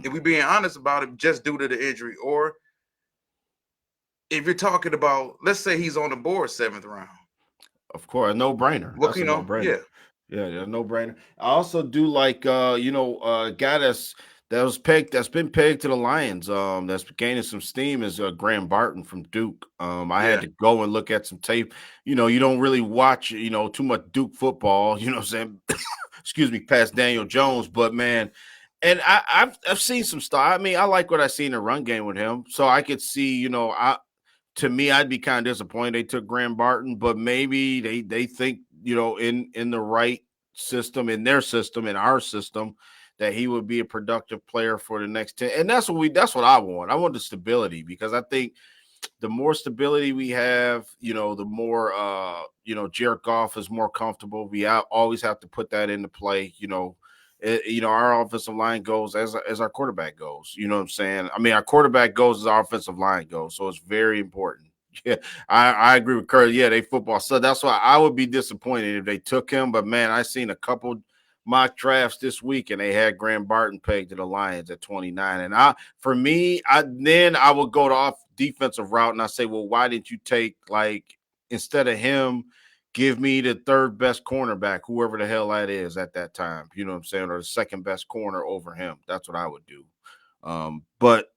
if we're being honest about it, just due to the injury. Or if you're talking about, let's say he's on the board 7th round. Of course, a no-brainer. That's a no-brainer. Yeah, no-brainer. I also do like a guy that's been pegged to the Lions, that's gaining some steam is Graham Barton from Duke. I had to go and look at some tape. You don't really watch, too much Duke football, what I'm saying? Excuse me, past Daniel Jones, but man, and I've seen some stuff. I mean, I like what I see in the run game with him. So I could see, to me, I'd be kind of disappointed they took Graham Barton, but maybe they think, in the right system, in their system, in our system, that he would be a productive player for the next 10. And that's what I want. I want the stability, because I think the more stability we have, the more, Jared Goff is more comfortable. We always have to put that into play. Our offensive line goes as our quarterback goes. You know what I'm saying? I mean, our quarterback goes as our offensive line goes. So it's very important. Yeah, I agree with Curry. Yeah, they football. So that's why I would be disappointed if they took him. But man, I seen a couple mock drafts this week, and they had Graham Barton pegged to the Lions at 29. And for me, I would go to off defensive route, and I say, well, why didn't you take like instead of him? Give me the third best cornerback, whoever the hell that is at that time. You know what I'm saying? Or the second best corner over him. That's what I would do. But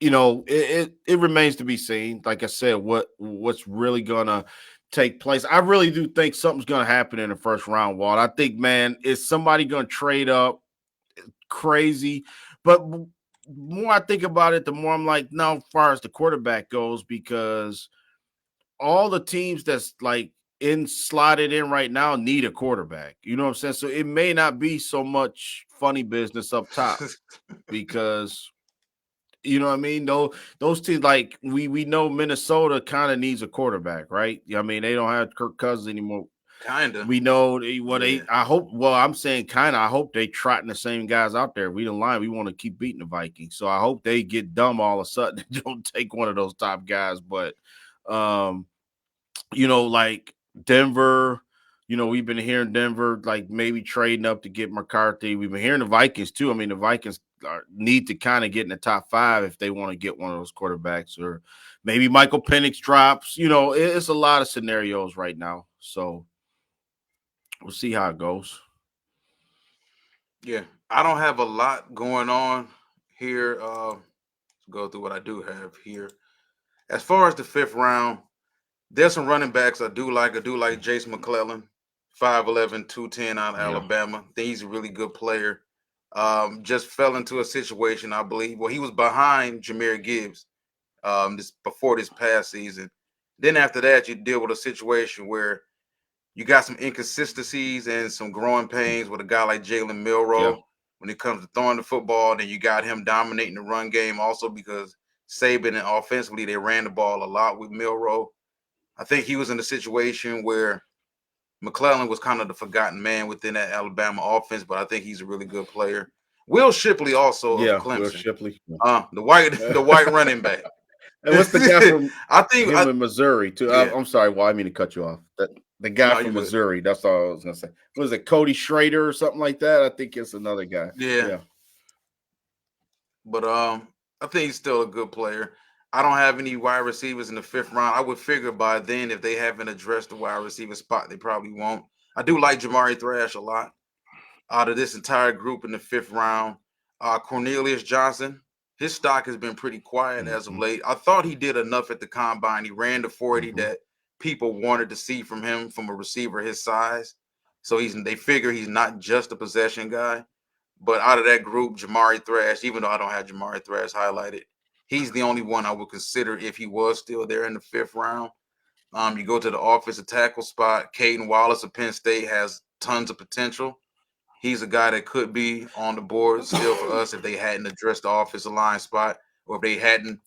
it remains to be seen. Like I said, what's really gonna take place. I really do think something's gonna happen in the first round, Walt. I think, man, is somebody gonna trade up crazy? But more I think about it, the more I'm like, no, as far as the quarterback goes, because all the teams that's like in slotted in right now need a quarterback. You know what I'm saying? So it may not be so much funny business up top because you know what I mean? Those teams like we know Minnesota kind of needs a quarterback, right? I mean, they don't have Kirk Cousins anymore. Kinda. We know Yeah. I hope I'm saying kind of I hope they trotting the same guys out there. We don't line, we want to keep beating the Vikings. So I hope they get dumb all of a sudden and don't take one of those top guys. But um, like Denver, we've been hearing Denver like maybe trading up to get McCarthy. We've been hearing the Vikings too. I mean, the Vikings need to kind of get in the top 5 if they want to get one of those quarterbacks, or maybe Michael Penix drops. It's a lot of scenarios right now. So we'll see how it goes. Yeah. I don't have a lot going on here. Go through what I do have here. As far as the fifth round, there's some running backs I do like. I do like Jason McClellan, 5'11", 210 out of Yeah. Alabama. Think he's a really good player. Just fell into a situation, I believe. Well, he was behind Jahmyr Gibbs before this past season. Then after that, you deal with a situation where you got some inconsistencies and some growing pains with a guy like Jalen Yeah. Milroe when it comes to throwing the football. Then you got him dominating the run game also because Saban and offensively they ran the ball a lot with Milroe. I think he was in a situation where McClellan was kind of the forgotten man within that Alabama offense, but I think he's a really good player. Will Shipley also of Yeah. Will Clemson, Shipley. the white running back. And what's the guy from I think, him in Missouri too? yeah, I'm sorry, well, I mean to cut you off. The guy no, you from good, Missouri. That's all I was gonna say. Was it Cody Schrader or something like that? I think it's another guy. yeah, Yeah. but I think he's still a good player. I don't have any wide receivers in the fifth round. I would figure by then if they haven't addressed the wide receiver spot, they probably won't. I do like Jamari Thrash a lot. Out of this entire group in the fifth round, Cornelius Johnson, his stock has been pretty quiet as of Mm-hmm. late. I thought he did enough at the combine. He ran the 40 Mm-hmm. that people wanted to see from him from a receiver his size. So they figure he's not just a possession guy. But out of that group, Jamari Thrash, even though I don't have Jamari Thrash highlighted, he's the only one I would consider if he was still there in the fifth round. You go to the offensive tackle spot. Caden Wallace of Penn State has tons of potential. He's a guy that could be on the board still for us if they hadn't addressed the offensive line spot or if they hadn't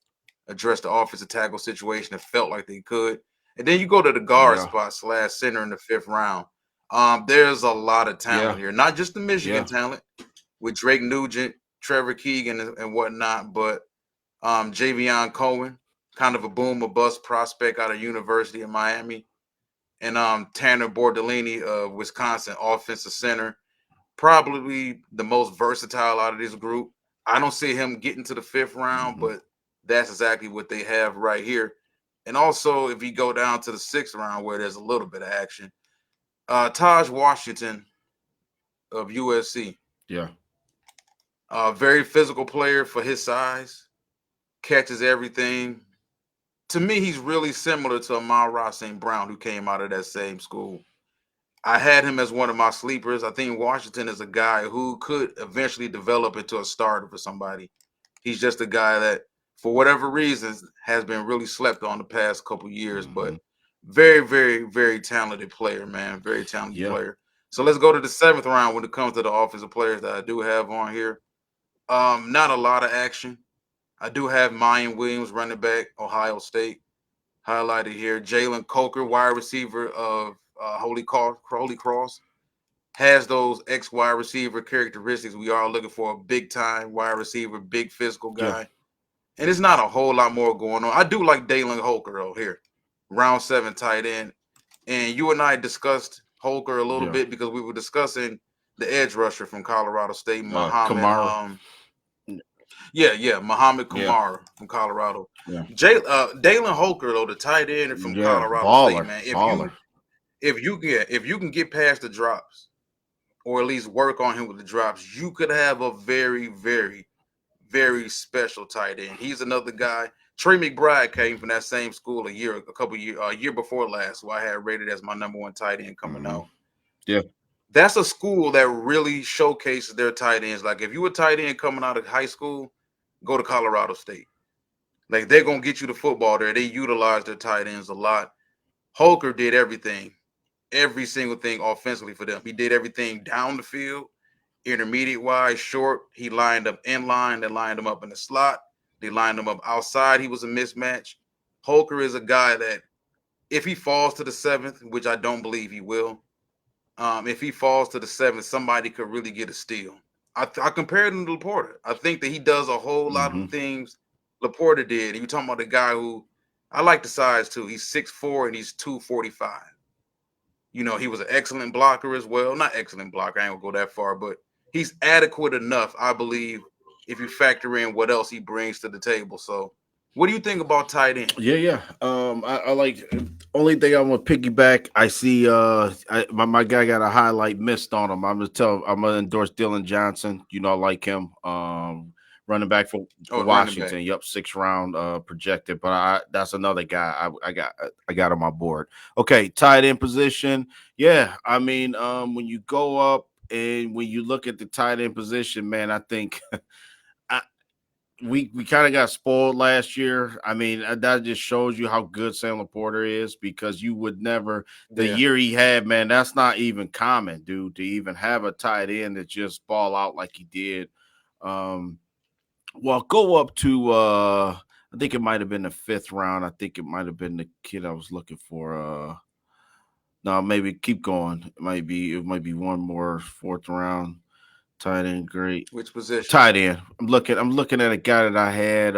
addressed the offensive tackle situation and felt like they could. And then you go to the guard Yeah. spot / center in the fifth round. There's a lot of talent Yeah. here, not just the Michigan Yeah. talent with Drake Nugent, Trevor Keegan, and whatnot, but Javion Cohen, kind of a boom or bust prospect out of University of Miami, and Tanner Bordellini of Wisconsin, offensive center, probably the most versatile out of this group. I don't see him getting to the fifth round, Mm-hmm. but that's exactly what they have right here. And also, if you go down to the sixth round where there's a little bit of action, Taj Washington of USC, Yeah. very physical player for his size, catches everything. To me, he's really similar to Amon-Ra St. Brown, who came out of that same school. I had him as one of my sleepers. I think Washington is a guy who could eventually develop into a starter for somebody. He's just a guy that, for whatever reasons, has been really slept on the past couple years, but Mm-hmm. very, very, very talented player, man. Very talented Yeah. player. So let's go to the seventh round when it comes to the offensive players that I do have on here. Not a lot of action. I do have Mayan Williams, running back, Ohio State, highlighted here. Jalen Coker, wide receiver of Holy Cross, has those ex wide receiver characteristics we are looking for. A big time wide receiver, big physical Yeah. guy. and it's not a whole lot more going on. I do like Dalen Holker though here, round 7 tight end, and you and I discussed Holker a little Yeah. bit because we were discussing the edge rusher from Colorado State, Muhammad. Kamara. Yeah, Muhammad Yeah. Kumar from Colorado. Yeah. Dalen Holker though, the tight end from Yeah. Colorado State, Baller. man. Baller. If you can get past the drops, or at least work on him with the drops, you could have a very, very, very special tight end. He's another guy. Trey McBride came from that same school a year before last, who I had rated as my number 1 tight end coming out. Yeah. That's a school that really showcases their tight ends. Like if you were tight end coming out of high school, go to Colorado State. Like they're gonna get you the football there. They utilize their tight ends a lot. Holker did everything, every single thing offensively for them. He did everything down the field, intermediate wide, short. He lined up in line. They lined him up in the slot. They lined him up outside. He was a mismatch. Holker is a guy that if he falls to the 7th, which I don't believe he will, if he falls to the 7th, somebody could really get a steal. I compared him to Laporta. I think that he does a whole lot of things Laporta did. And you're talking about the guy who I like the size too. He's 6'4" and he's 245. You know, he was an excellent blocker as well. Not excellent blocker, I ain't gonna go that far, but he's adequate enough, I believe, if you factor in what else he brings to the table. So what do you think about tight end? Yeah. I like only thing I want to piggyback. I see my guy got a highlight missed on him. I'm gonna endorse Dylan Johnson. You know, I like him. Running back for Washington. Yep, 6th round projected. But that's another guy I got on my board. Okay, tight end position. Yeah, I mean, when you go up and when you look at the tight end position, man, I think we kind of got spoiled last year. I mean, that just shows you how good Sam Laporta is, because you would never year he had, man, that's not even common, dude, to even have a tight end that just ball out like he did. Well, go up to I think it might have been the 5th round. I think it might have been the kid I was looking for. No, maybe keep going. It might be one more 4th round. Tight end, great. Which position? Tight end. I'm looking at a guy that I had.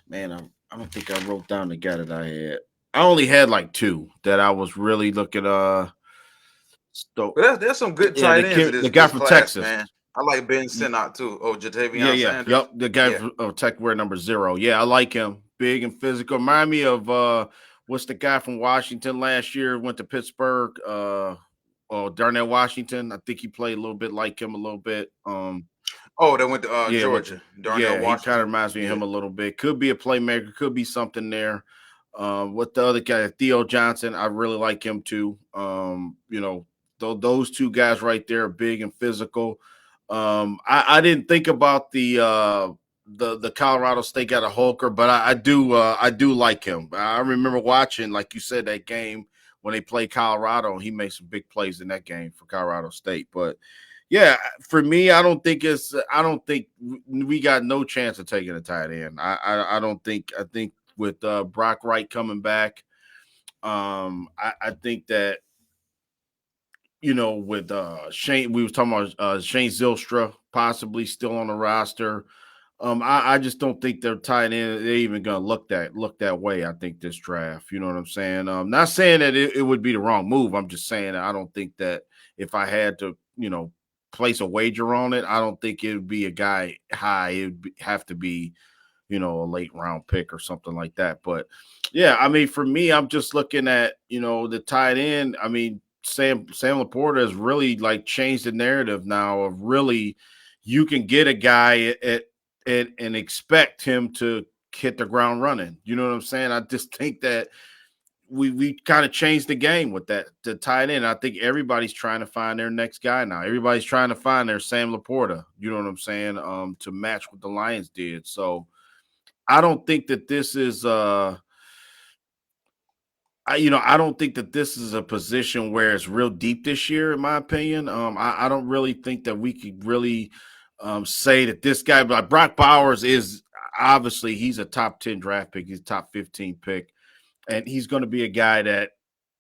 Man, I don't think I wrote down the guy that I had. I only had like 2 that I was really looking. There's some good tight ends. The guy from class, Texas, man. I like Ben Sinnott too. Oh, Jatavion Sanders. Yep, the guy from Tech wear number 0. Yeah, I like him. Big and physical. Remind me of what's the guy from Washington last year? Went to Pittsburgh. Darnell Washington. I think he played a little bit like him a little bit. They went to Georgia. Darnell Washington. He kind of reminds me of him a little bit. Could be a playmaker. Could be something there. What the other guy, Theo Johnson, I really like him too. You know, those 2 guys right there are big and physical. I didn't think about the Colorado State got a Holker, but I do like him. I remember watching, like you said, that game when they played Colorado. He made some big plays in that game for Colorado State. But yeah, for me, I don't think we got no chance of taking a tight end. I don't think. I think with Brock Wright coming back, I think that, you know, with Shane, we were talking about Shane Zylstra possibly still on the roster. I just don't think they're tight end. They're even gonna look that way. I think this draft. You know what I'm saying? Not saying that it would be the wrong move. I'm just saying that I don't think that if I had to, you know, place a wager on it, I don't think it would be a guy high. It would have to be, you know, a late round pick or something like that. But yeah, I mean, for me, I'm just looking at, you know, the tight end. I mean, Sam Laporta has really like changed the narrative now of really you can get a guy and expect him to hit the ground running. You know what I'm saying? I just think that we kind of changed the game with that, the tight end. I think everybody's trying to find their next guy now. Everybody's trying to find their Sam Laporta, you know what I'm saying, to match what the Lions did. So I don't think that this is I don't think that this is a position where it's real deep this year, in my opinion. I don't really think that we could really say that this guy, like Brock Bowers, is obviously he's a top 10 draft pick. He's a top 15 pick. And he's going to be a guy that,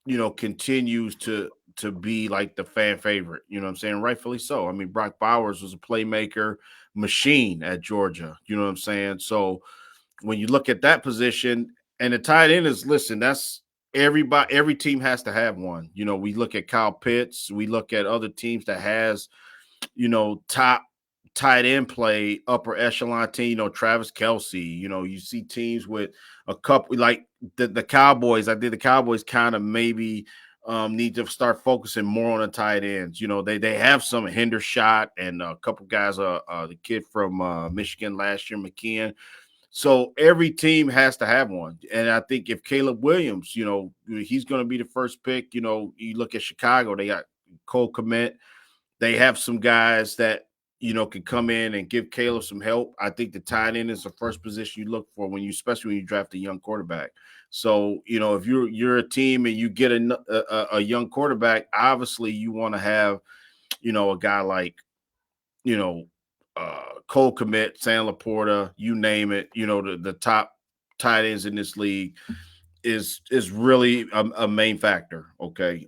you know, continues to to be like the fan favorite. You know what I'm saying? Rightfully so. I mean, Brock Bowers was a playmaker machine at Georgia. You know what I'm saying? So when you look at that position, and the tight end is, listen, that's everybody, every team has to have one. You know, we look at Kyle Pitts, we look at other teams that has, top tight end play, upper echelon team, Travis Kelsey. You see teams with a couple like the Cowboys. I think the Cowboys kind of maybe need to start focusing more on the tight ends. They have some Hendershot and a couple guys, the kid from Michigan last year, McKeon. So every team has to have one. And I think if Caleb Williams, he's going to be the first pick. You look at Chicago, they got Cole Kmet. They have some guys that, can come in and give Caleb some help. I think the tight end is the first position you look for especially when you draft a young quarterback. So, if you're a team and you get a young quarterback, obviously you want to have, a guy like, Cole Kmet, Sam Laporta, you name it, the top tight ends in this league is really a main factor. Okay.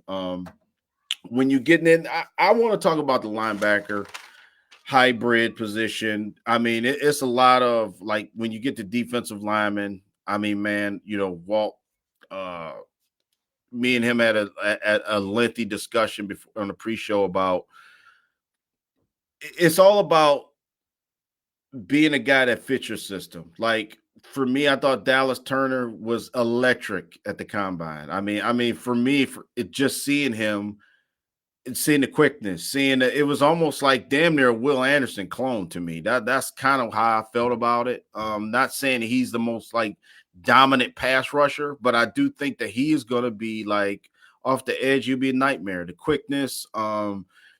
When you getting in, I want to talk about the linebacker hybrid position. I mean, it's a lot of, like, when you get to defensive linemen, I mean, man, Walt, me and him had a lengthy discussion before on the pre-show about, it's all about being a guy that fits your system. Like, for me, I thought Dallas Turner was electric at the combine. I mean, for me, just seeing him, and seeing the quickness, seeing that, it was almost like damn near a Will Anderson clone to me. That's kind of how I felt about it. Not saying that he's the most like dominant pass rusher, but I do think that he is going to be like off the edge. You'll be a nightmare. The quickness,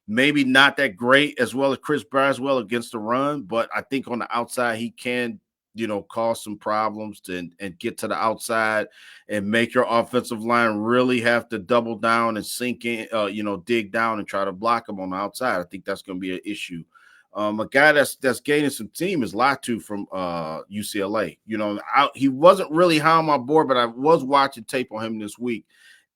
maybe not that great as well as Chris Braswell against the run, but I think on the outside he can, cause some problems and get to the outside and make your offensive line really have to double down and sink in, dig down and try to block him on the outside. I think that's going to be an issue. A guy that's gaining some team is Latu from UCLA. He wasn't really high on my board, but I was watching tape on him this week,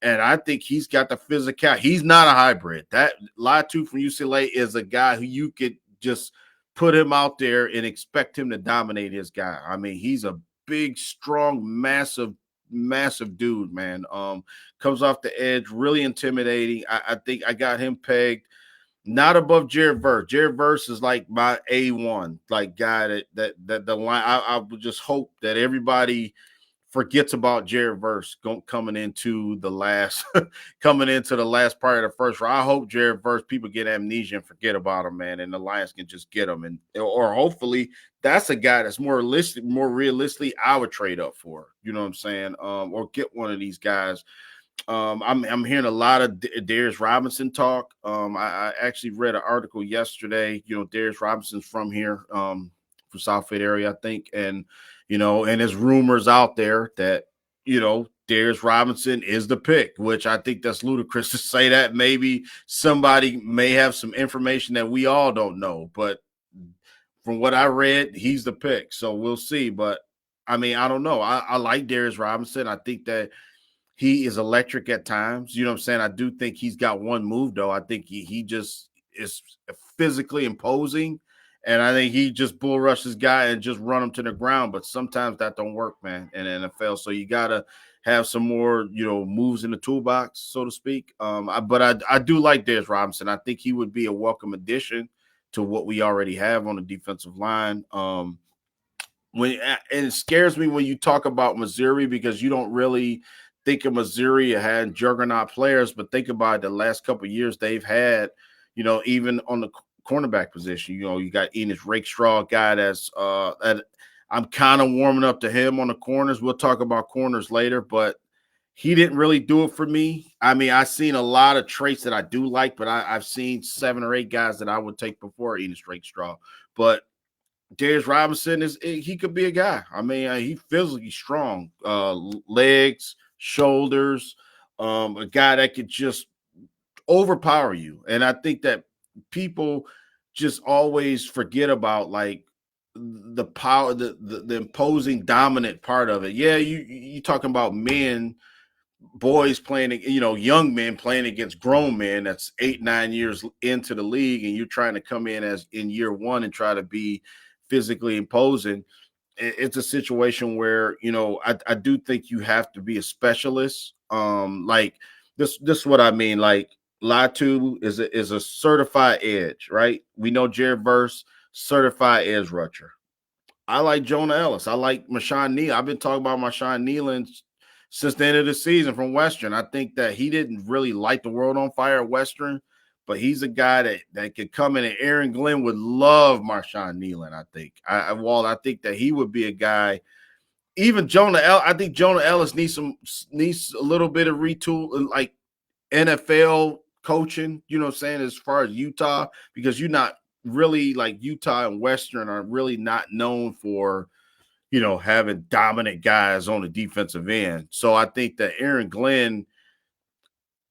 and I think he's got the physical. He's not a hybrid. That Latu from UCLA is a guy who you could just put him out there and expect him to dominate his guy. I mean, he's a big, strong, massive dude, man. Comes off the edge, really intimidating. I think I got him pegged not above Jared Verse. Jared Verse is like my A1, like guy that the line. I would just hope that everybody forgets about Jared Verse coming into the last part of the first round. I hope Jared Verse, people get amnesia and forget about him, man, and the Lions can just get him, or hopefully that's a guy that's more realistically I would trade up for. You know what I'm saying? Or get one of these guys. I'm hearing a lot of Darius Robinson talk. I actually read an article yesterday. Darius Robinson's from here, from South Fayette area, I think, and there's rumors out there that, Darius Robinson is the pick, which I think that's ludicrous to say that. Maybe somebody may have some information that we all don't know, but from what I read, he's the pick. So we'll see. But I mean, I don't know. I like Darius Robinson. I think that he is electric at times. You know what I'm saying? I do think he's got one move, though. I think he just is physically imposing. And I think he just bull rushes guy and just run him to the ground. But sometimes that don't work, man, in the NFL. So you got to have some more, moves in the toolbox, so to speak. But I do like Darius Robinson. I think he would be a welcome addition to what we already have on the defensive line. And it scares me when you talk about Missouri, because you don't really think of Missouri had juggernaut players, but think about it, the last couple of years they've had, even on the cornerback position, you got Enos Rakestraw, a guy that's that I'm kind of warming up to him on the corners. We'll talk about corners later, but he didn't really do it for me. I mean, I've seen a lot of traits that I do like, but I've seen 7 or 8 guys that I would take before Enos Rakestraw. But Darius Robinson he could be a guy. I mean, he's physically strong, legs, shoulders, a guy that could just overpower you. And I think that people just always forget about like the power, the imposing dominant part of it. Yeah, you talking about men boys playing, young men playing against grown men that's 8, 9 years into the league, and you're trying to come in as in year one and try to be physically imposing. It's a situation where, I do think you have to be a specialist. Like this is what I mean. Like Latu is a certified edge, right? We know Jared Verse, certified edge rusher. I like Jonah Ellis. I like Marshawn Neal. I've been talking about Marshawn Nealon since the end of the season from Western. I think that he didn't really light the world on fire at Western, but he's a guy that could come in, and Aaron Glenn would love Marshawn Nealon. I think. I think that he would be a guy. Even Jonah Ellis, I think Jonah Ellis needs a little bit of retool, like NFL coaching, what I'm saying, as far as Utah, because you're not really, like, Utah and Western are really not known for, having dominant guys on the defensive end. So I think that Aaron Glenn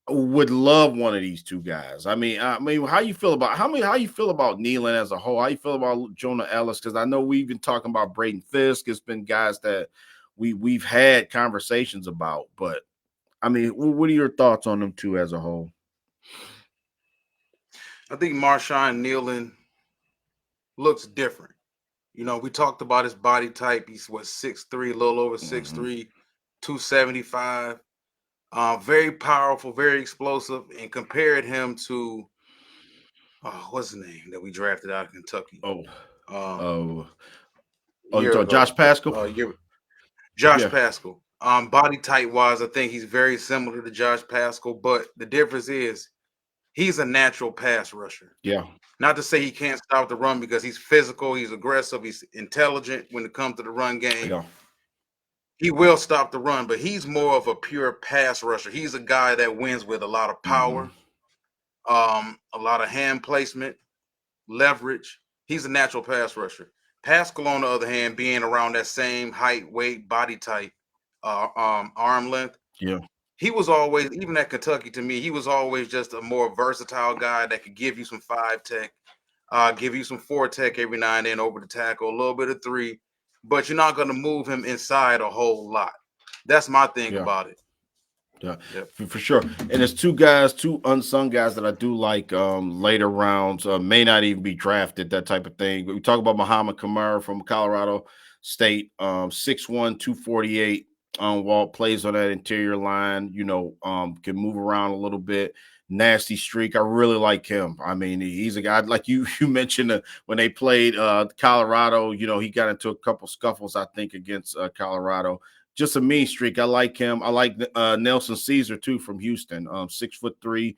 would love one of these two guys. I mean, how you feel about how you feel about Nealon as a whole? How you feel about Jonah Ellis? Because I know we've been talking about Braden Fisk. It's been guys that we've had conversations about, but I mean, what are your thoughts on them two as a whole? I think Marshawn Nealon looks different. We talked about his body type. He's 6'3", a little over 6'3", 275. Very powerful, very explosive, and compared him to what's the name that we drafted out of Kentucky? You Year talking ago. Josh Pascal? Josh Pascal. Body type wise, I think he's very similar to Josh Pascal, but the difference is he's a natural pass rusher. Yeah. Not to say he can't stop the run, because he's physical, he's aggressive, he's intelligent when it comes to the run game. Yeah. He will stop the run, but he's more of a pure pass rusher. He's a guy that wins with a lot of power, a lot of hand placement, leverage. He's a natural pass rusher. Pascal, on the other hand, being around that same height, weight, body type, arm length. Yeah. He was always, even at Kentucky, to me, he was always just a more versatile guy that could give you some 5 tech, give you some 4 tech every now and then over the tackle, a little bit of 3, but you're not going to move him inside a whole lot. That's my thing about it. Yeah, for sure. And there's two unsung guys that I do like later rounds, may not even be drafted, that type of thing. But we talk about Muhammad Kamara from Colorado State, 6'1", 248. Walt plays on that interior line, can move around a little bit. Nasty streak. I really like him. I mean, he's a guy, like you mentioned, when they played Colorado, he got into a couple scuffles, I think, against Colorado. Just a mean streak. I like him. I like Nelson Caesar too, from Houston. 6'3",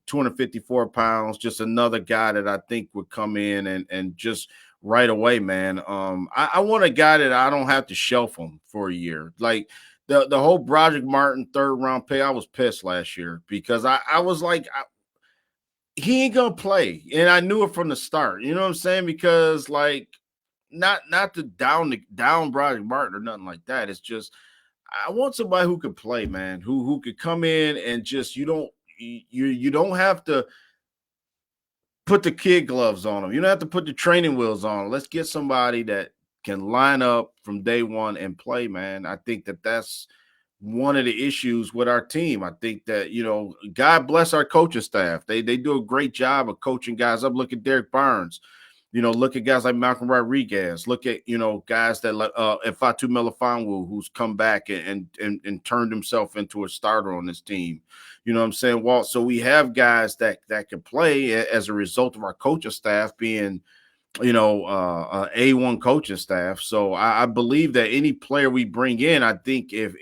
254 pounds. Just another guy that I think would come in and just right away, man. I want a guy that I don't have to shelf him for a year. Like the whole Broderick Martin 3rd round pick, I was pissed last year because I was like, he ain't gonna play, and I knew it from the start. You know what I'm saying? Because, like, not to down Broderick Martin or nothing like that. It's just I want somebody who could play, man, who could come in and just you don't have to put the kid gloves on them. You don't have to put the training wheels on. Let's get somebody that can line up from day one and play, man. I think that's one of the issues with our team. I think that, God bless our coaching staff. They do a great job of coaching guys up. Look at Derek Barnes. Look at guys like Malcolm Rodriguez. Look at, guys that like Fatu Melifonwu, who's come back and turned himself into a starter on this team. You know what I'm saying, Walt? So we have guys that can play as a result of our coaching staff being, A1 coaching staff. So I believe that any player we bring in, I think if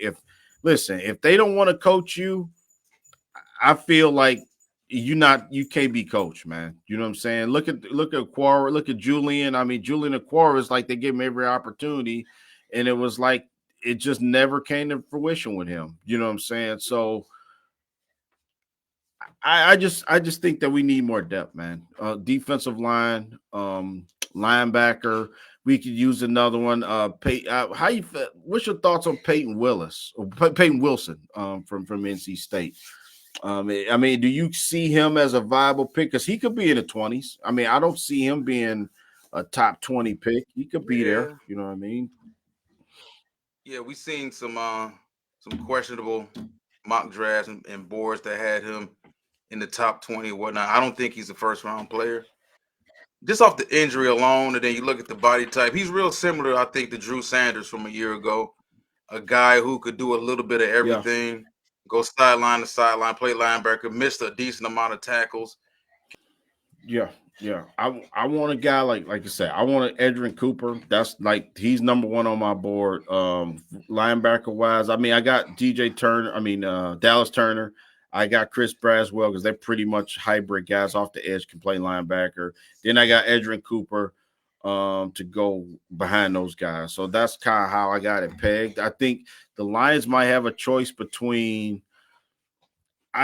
they don't want to coach you, I feel like you can't be coached, man. You know what I'm saying? Look at Quara, look at Julian. I mean, Julian Quara is like they gave him every opportunity, and it was like it just never came to fruition with him. You know what I'm saying? So I just think that we need more depth, man. Defensive line, linebacker. We could use another one. What's your thoughts on Peyton Wilson from NC State? I mean, do you see him as a viable pick? Because he could be in the 20s. I mean, I don't see him being a top 20 pick. He could be there. You know what I mean? Yeah, we've seen some questionable mock drafts and boards that had him in the top 20 or whatnot. I don't think he's a first round player. Just off the injury alone, and then you look at the body type, he's real similar, I think, to Drew Sanders from a year ago. A guy who could do a little bit of Yeah. everything, go sideline to sideline, play linebacker, missed a decent amount of tackles. Yeah, yeah. I want a guy like you said. I want an Edrin Cooper. That's like he's number one on my board. Linebacker wise, I mean, I got DJ Turner. I mean, Dallas Turner. I got Chris Braswell because they're pretty much hybrid guys off the edge, can play linebacker. Then I got Edrin Cooper to go behind those guys. So that's kind of how I got it pegged. I think the Lions might have a choice between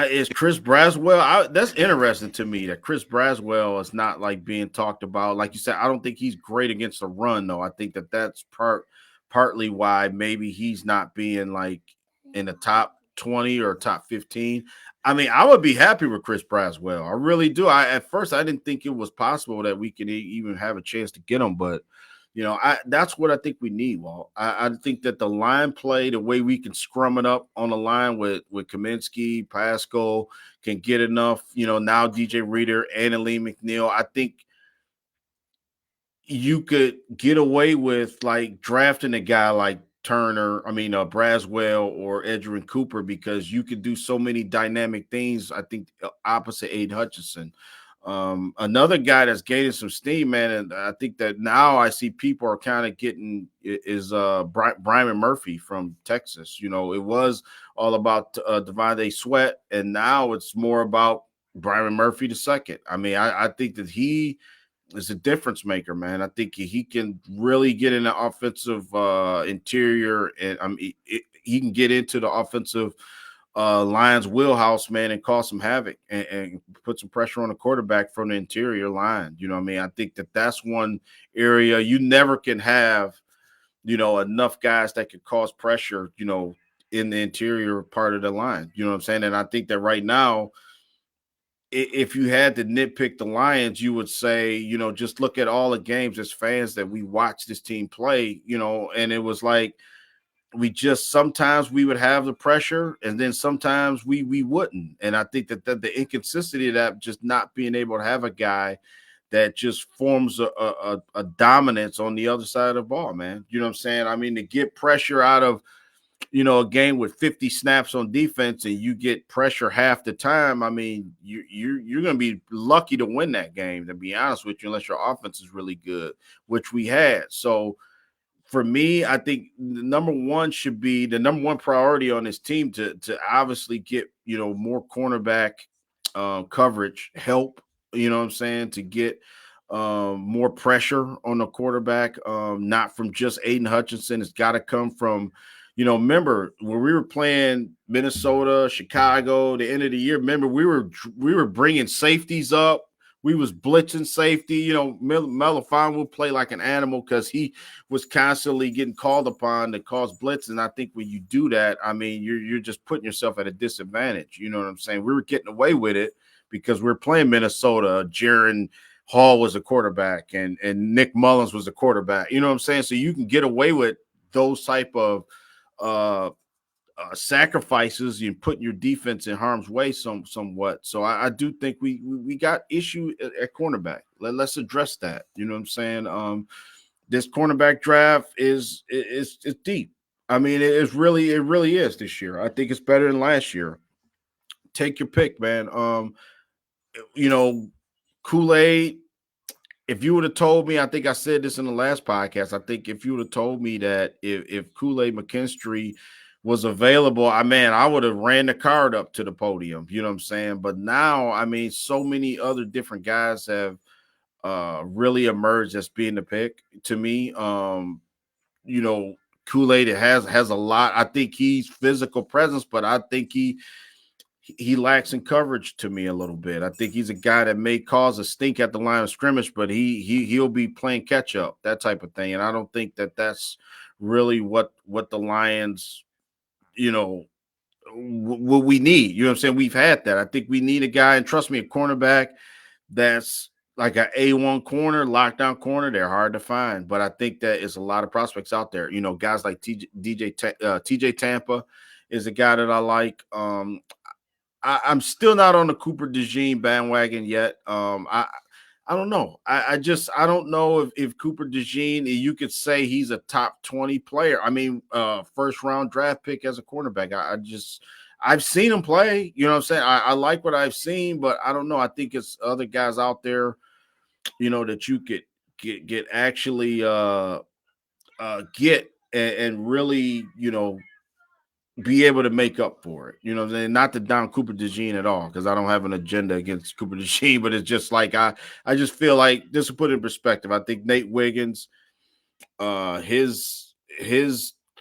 is Chris Braswell. That's interesting to me that Chris Braswell is not like being talked about. Like you said, I don't think he's great against the run, though. I think that's partly why maybe he's not being like in the top 20 or top 15. I mean, I would be happy with Chris Braswell. I really do. At first I didn't think it was possible that we could even have a chance to get him, but that's what I think we need, Walt. I think that the line play, the way we can scrum it up on the line with Kaminsky, Pascal, can get enough, now DJ Reader and Aleem McNeil. I think you could get away with like drafting a guy like Braswell or Edrin Cooper because you could do so many dynamic things. I think opposite Aiden Hutchinson. Another guy that's gaining some steam, man, and I think that now I see people are kind of getting is Brian Murphy from Texas. It was all about Devontae Sweat, and now it's more about Brian Murphy the second. I mean, I think that he is a difference maker, man. I think he can really get in the offensive interior, and he can get into the offensive Lions wheelhouse, man, and cause some havoc and put some pressure on the quarterback from the interior line. You know what I mean? I think that's one area you never can have, enough guys that could cause pressure, in the interior part of the line. You know what I'm saying? And I think that right now, if you had to nitpick the Lions, you would say, just look at all the games as fans that we watched this team play, and it was like, sometimes we would have the pressure and then sometimes we wouldn't. And I think that the inconsistency of that, just not being able to have a guy that just forms a dominance on the other side of the ball, man. You know what I'm saying? I mean, to get pressure out of, a game with 50 snaps on defense and you get pressure half the time, I mean, you're going to be lucky to win that game, to be honest with you, unless your offense is really good, which we had. So, for me, I think the number one priority on this team to obviously get, more cornerback coverage help, you know what I'm saying, to get more pressure on the quarterback, not from just Aiden Hutchinson. It's got to come from, remember when we were playing Minnesota, Chicago, the end of the year, remember we were bringing safeties up. We was blitzing safety. Melifon will play like an animal because he was constantly getting called upon to cause blitz. And I think when you do that, I mean, you're just putting yourself at a disadvantage. You know what I'm saying? We were getting away with it because we were playing Minnesota. Jaron Hall was a quarterback and Nick Mullins was a quarterback. You know what I'm saying? So you can get away with those type of sacrifices and putting your defense in harm's way somewhat. So I do think we got issue at cornerback. Let's address that. You know what I'm saying? This cornerback draft is deep. I mean, it really is this year. I think it's better than last year. Take your pick, man. Kool-Aid. If you would have told me, I think I said this in the last podcast. I think if you would have told me that if Kool-Aid McKinstry was available, I would have ran the card up to the podium. You know what I'm saying? But now, I mean, so many other different guys have really emerged as being the pick to me. Kool-Aid has a lot. I think he's physical presence, but I think he lacks in coverage to me a little bit. I think he's a guy that may cause a stink at the line of scrimmage, but he'll be playing catch up, that type of thing. And I don't think that that's really what the Lions, what we need. You know what I'm saying? We've had that. I think we need a guy, and trust me, a cornerback that's like an A1 corner, lockdown corner. They're hard to find, but I think that is a lot of prospects out there. Guys like TJ Tampa is a guy that I like. I'm still not on the Cooper DeJean bandwagon yet. I don't know. I don't know if Cooper DeJean, you could say he's a top 20 player. I mean, first round draft pick as a cornerback. I've seen him play. You know what I'm saying? I like what I've seen, but I don't know. I think it's other guys out there, that you could get actually get and really, be able to make up for it. You know what I'm saying? Not to down Cooper DeJean at all, because I don't have an agenda against Cooper DeJean, but it's just like I just feel like, just to put it in perspective, I think Nate Wiggins, his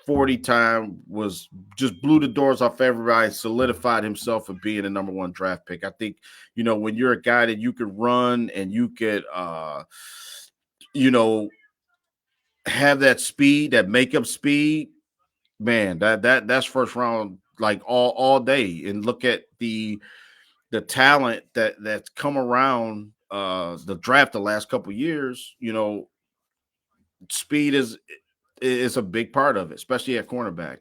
40 time was just blew the doors off everybody, solidified himself for being a number one draft pick. I think, when you're a guy that you could run and you could you know, have that speed, that makeup speed, man, that's first round like all day. And look at the talent that's come around the draft the last couple years. Speed is a big part of it, especially at cornerback.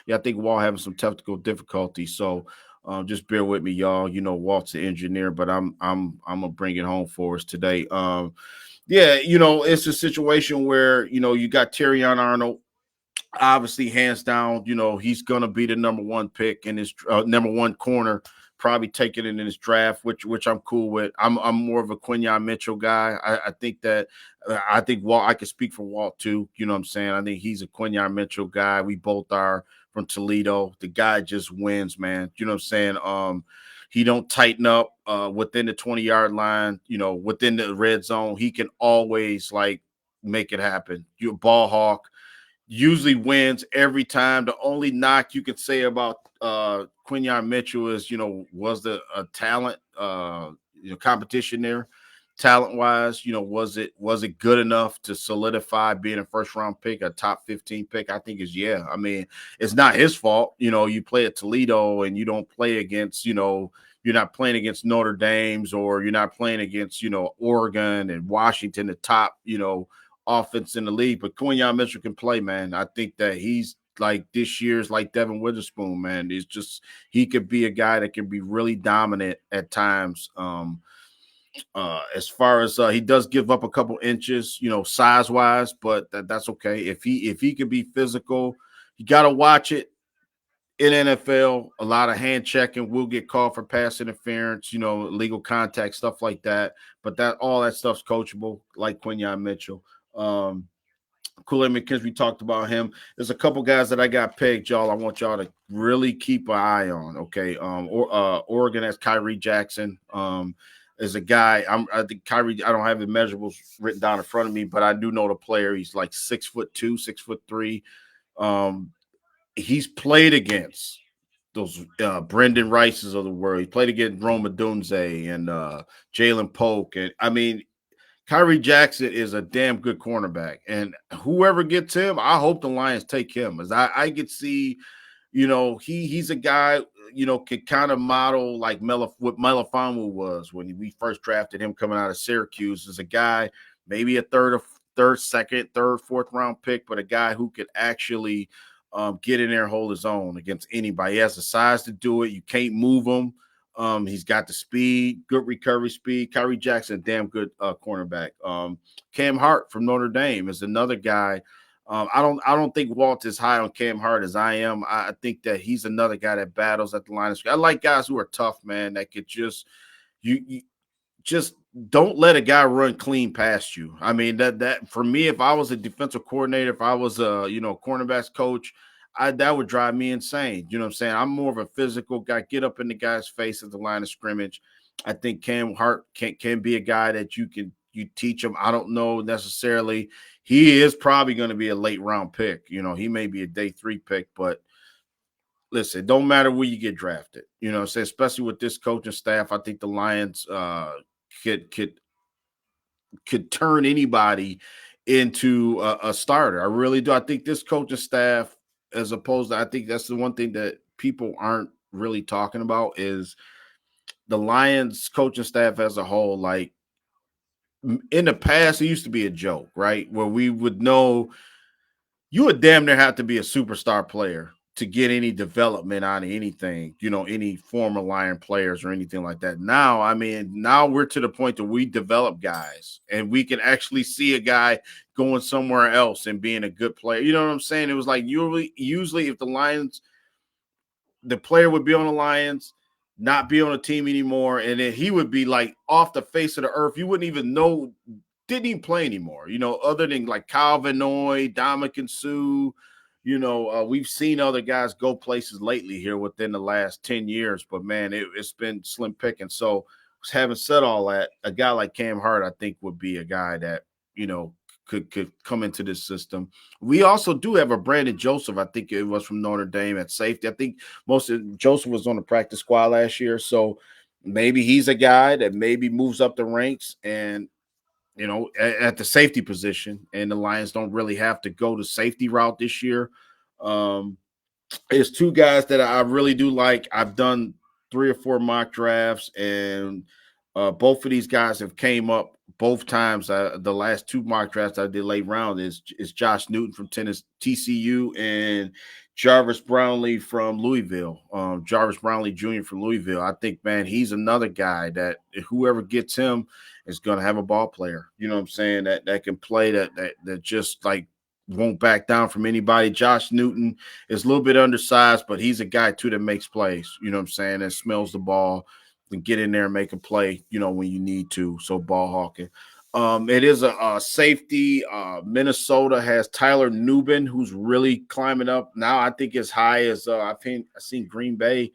Yeah, I think Walt having some technical difficulties, so just bear with me, y'all. Walt's the engineer, but I'm gonna bring it home for us today. Yeah, it's a situation where you got Terrion Arnold. Obviously, hands down, he's gonna be the number one pick in his number one corner, probably taking it in his draft, which I'm cool with. I'm more of a Quinyon Mitchell guy. I think that I think Walt. I can speak for Walt too. You know what I'm saying? I think he's a Quinyon Mitchell guy. We both are from Toledo. The guy just wins, man. You know what I'm saying? He don't tighten up within the 20-yard line. Within the red zone, he can always like make it happen. You're a ball hawk. Usually wins every time. The only knock you could say about Quinyon Mitchell is, was the talent, competition there, talent wise. Was it good enough to solidify being a first round pick, a top 15 pick? I think is yeah. I mean, it's not his fault. You play at Toledo and you don't play against, you're not playing against Notre Dame's, or you're not playing against, Oregon and Washington, the top, offense in the league. But Quinyon Mitchell can play, man. I think that he's like this year's like Devin Witherspoon, man. It's just he could be a guy that can be really dominant at times. As far as he does give up a couple inches, size wise, but that's okay. If he could be physical, you got to watch it. In NFL, a lot of hand checking will get called for pass interference, illegal contact, stuff like that. But all that stuff's coachable, like Quinyon Mitchell. Kool-Aid McKinstry, we talked about him. There's a couple guys that I got pegged, y'all. I want y'all to really keep an eye on. Okay, Oregon has Kyrie Jackson. Is a guy. I think Kyrie. I don't have the measurables written down in front of me, but I do know the player. He's like 6'2", 6'3". He's played against those Brendan Rices of the world. He played against Rome Odunze and Jalen Polk. And I mean, Kyrie Jackson is a damn good cornerback. And whoever gets him, I hope the Lions take him. As I could see, he's a guy, can kind of model like what Melifonwu was when we first drafted him coming out of Syracuse. As a guy, maybe a second, third, fourth round pick, but a guy who could actually get in there and hold his own against anybody. He has the size to do it. You can't move him. He's got the speed, good recovery speed. Kyrie Jackson, damn good cornerback. Cam Hart from Notre Dame is another guy. I don't think Walt is high on Cam Hart as I am. I think that he's another guy that battles at the line of scrimmage. I like guys who are tough, man, that could just you just don't let a guy run clean past you. I mean, that for me, if I was a defensive coordinator, if I was a cornerbacks coach, that would drive me insane. You know what I'm saying? I'm more of a physical guy. Get up in the guy's face at the line of scrimmage. I think Cam Hart can be a guy that you teach him. I don't know necessarily. He is probably going to be a late round pick. He may be a day 3 pick, but listen, it don't matter where you get drafted. You know what I'm saying? Especially with this coaching staff, I think the Lions could turn anybody into a starter. I really do. I think this coaching staff, as opposed to, I think that's the one thing that people aren't really talking about is the Lions coaching staff as a whole. Like in the past, it used to be a joke, right? Where we would know you would damn near have to be a superstar player to get any development out of anything, any former Lion players or anything like that. Now, I mean, now we're to the point that we develop guys and we can actually see a guy going somewhere else and being a good player. You know what I'm saying? It was like usually if the player would be on the Lions, not be on a team anymore, and then he would be like off the face of the earth. You wouldn't even know, didn't even play anymore, other than like Kyle Vanoy, Dominican Sue. We've seen other guys go places lately here within the last 10 years, but man, it's been slim picking. So, having said all that, a guy like Cam Hart, I think, would be a guy that, could come into this system. We also do have a Brandon Joseph. I think it was from Notre Dame at safety. I think most of Joseph was on the practice squad last year. So maybe he's a guy that maybe moves up the ranks and, at the safety position, and the Lions don't really have to go the safety route this year. It's two guys that I really do like. I've done 3 or 4 mock drafts, and both of these guys have came up both times. The last 2 mock drafts I did late round is Josh Newton from TCU and Jarvis Brownlee from Louisville. Jarvis Brownlee Jr. from Louisville. I think, man, he's another guy that whoever gets him is going to have a ball player. You know what I'm saying? That can play, that just like won't back down from anybody. Josh Newton is a little bit undersized, but he's a guy too that makes plays. You know what I'm saying? That smells the ball and get in there and make a play, when you need to. So ball hawking. It is a safety. Minnesota has Tyler Nubin, who's really climbing up now. I think as high as I've seen Green Bay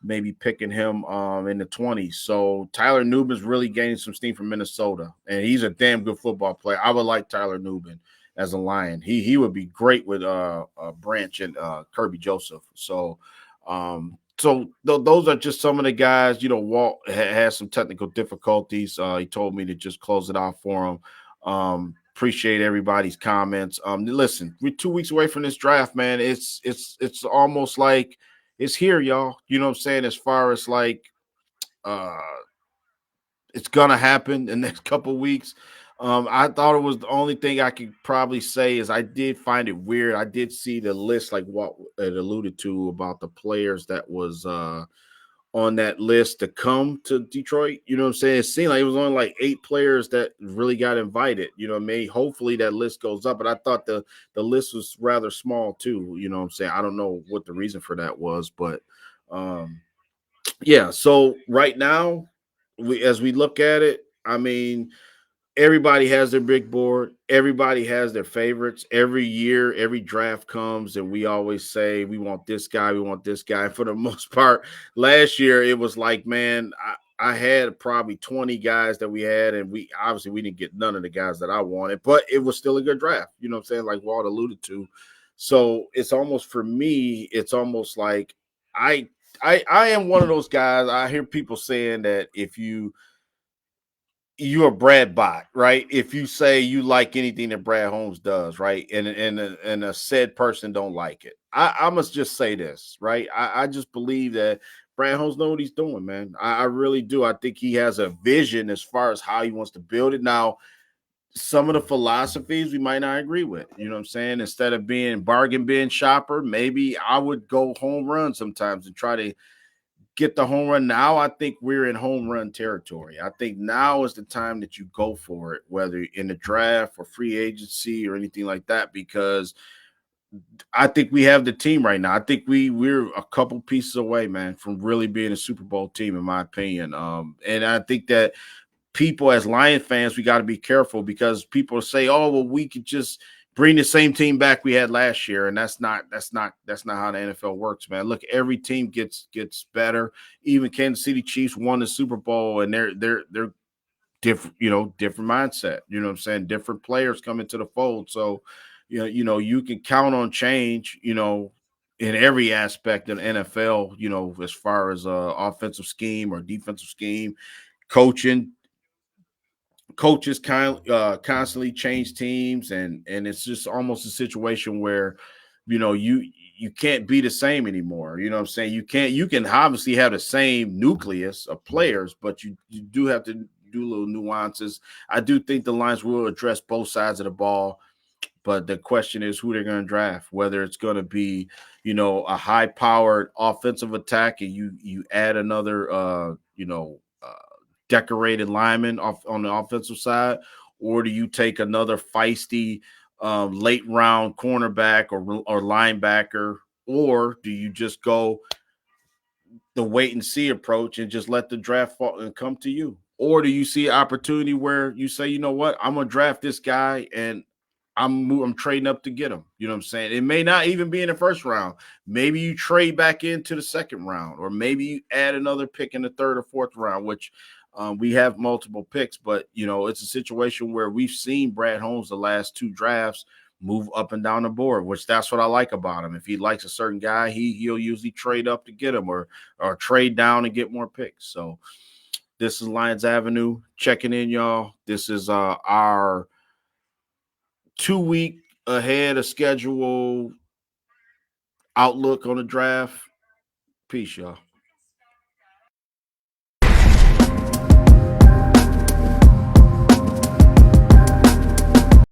maybe picking him in the 20s. So Tyler Nubin's really gaining some steam from Minnesota, and he's a damn good football player. I would like Tyler Nubin as a Lion. He would be great with Branch and Kirby Joseph. So those are just some of the guys. Walt has some technical difficulties. He told me to just close it out for him. Appreciate everybody's comments. Listen, we're 2 weeks away from this draft, man. It's almost like it's here, y'all. You know what I'm saying? As far as like it's gonna happen the next couple of weeks. I thought it was the only thing I could probably say is I did find it weird. I did see the list like what it alluded to about the players that was on that list to come to Detroit. You know what I'm saying? It seemed like it was only like 8 players that really got invited. Hopefully that list goes up. But I thought the list was rather small too. You know what I'm saying? I don't know what the reason for that was, but yeah. So right now, as we look at it, I mean, everybody has their big board. Everybody has their favorites. Every year, every draft comes, and we always say we want this guy, we want this guy. For the most part, last year it was like, man, I had probably 20 guys that we had, and we didn't get none of the guys that I wanted, but it was still a good draft. You know what I'm saying? Like Walt alluded to. So it's almost, for me, it's almost like I am one of those guys. I hear people saying that if you're a Brad bot, right? If you say you like anything that Brad Holmes does, right, and a said person don't like it, I must just say this, right? I just believe that Brad Holmes knows what he's doing, man. I really do. I think he has a vision as far as how he wants to build it. Now, some of the philosophies we might not agree with. You know what I'm saying? Instead of being bargain bin shopper, maybe I would go home run sometimes and try to get the home run. Now I think we're in home run territory. I think now is the time that you go for it, whether in the draft or free agency or anything like that, because I think we have the team right now. I think we're a couple pieces away, man, from really being a Super Bowl team, in my opinion. And I think that people as Lion fans, we got to be careful, because people say, "Oh, well, we could just bring the same team back we had last year," and that's not how the NFL works, man. Look, every team gets better. Even Kansas City Chiefs won the Super Bowl, and they're different, different mindset. You know what I'm saying? Different players come into the fold, so you can count on change. In every aspect of the NFL, as far as offensive scheme or defensive scheme, coaching. Coaches constantly change teams, and it's just almost a situation where you can't be the same anymore. You know what I'm saying? You can obviously have the same nucleus of players, but you do have to do little nuances. I do think the Lions will address both sides of the ball, But the question is who they're going to draft, whether it's going to be, a high-powered offensive attack and you add another, decorated lineman off on the offensive side, or do you take another feisty late round cornerback or linebacker, or do you just go the wait and see approach and just let the draft fall and come to you? Or do you see opportunity where you say, you know what, I'm gonna draft this guy and I'm trading up to get him. You know what I'm saying? It may not even be in the first round. Maybe you trade back into the second round, or maybe you add another pick in the third or fourth round, which we have multiple picks. But it's a situation where we've seen Brad Holmes the last two drafts move up and down the board, which that's what I like about him. If he likes a certain guy, he'll usually trade up to get him, or trade down and get more picks. So this is Lions Avenue checking in, y'all. This is our 2 week ahead of schedule outlook on the draft. Peace, y'all.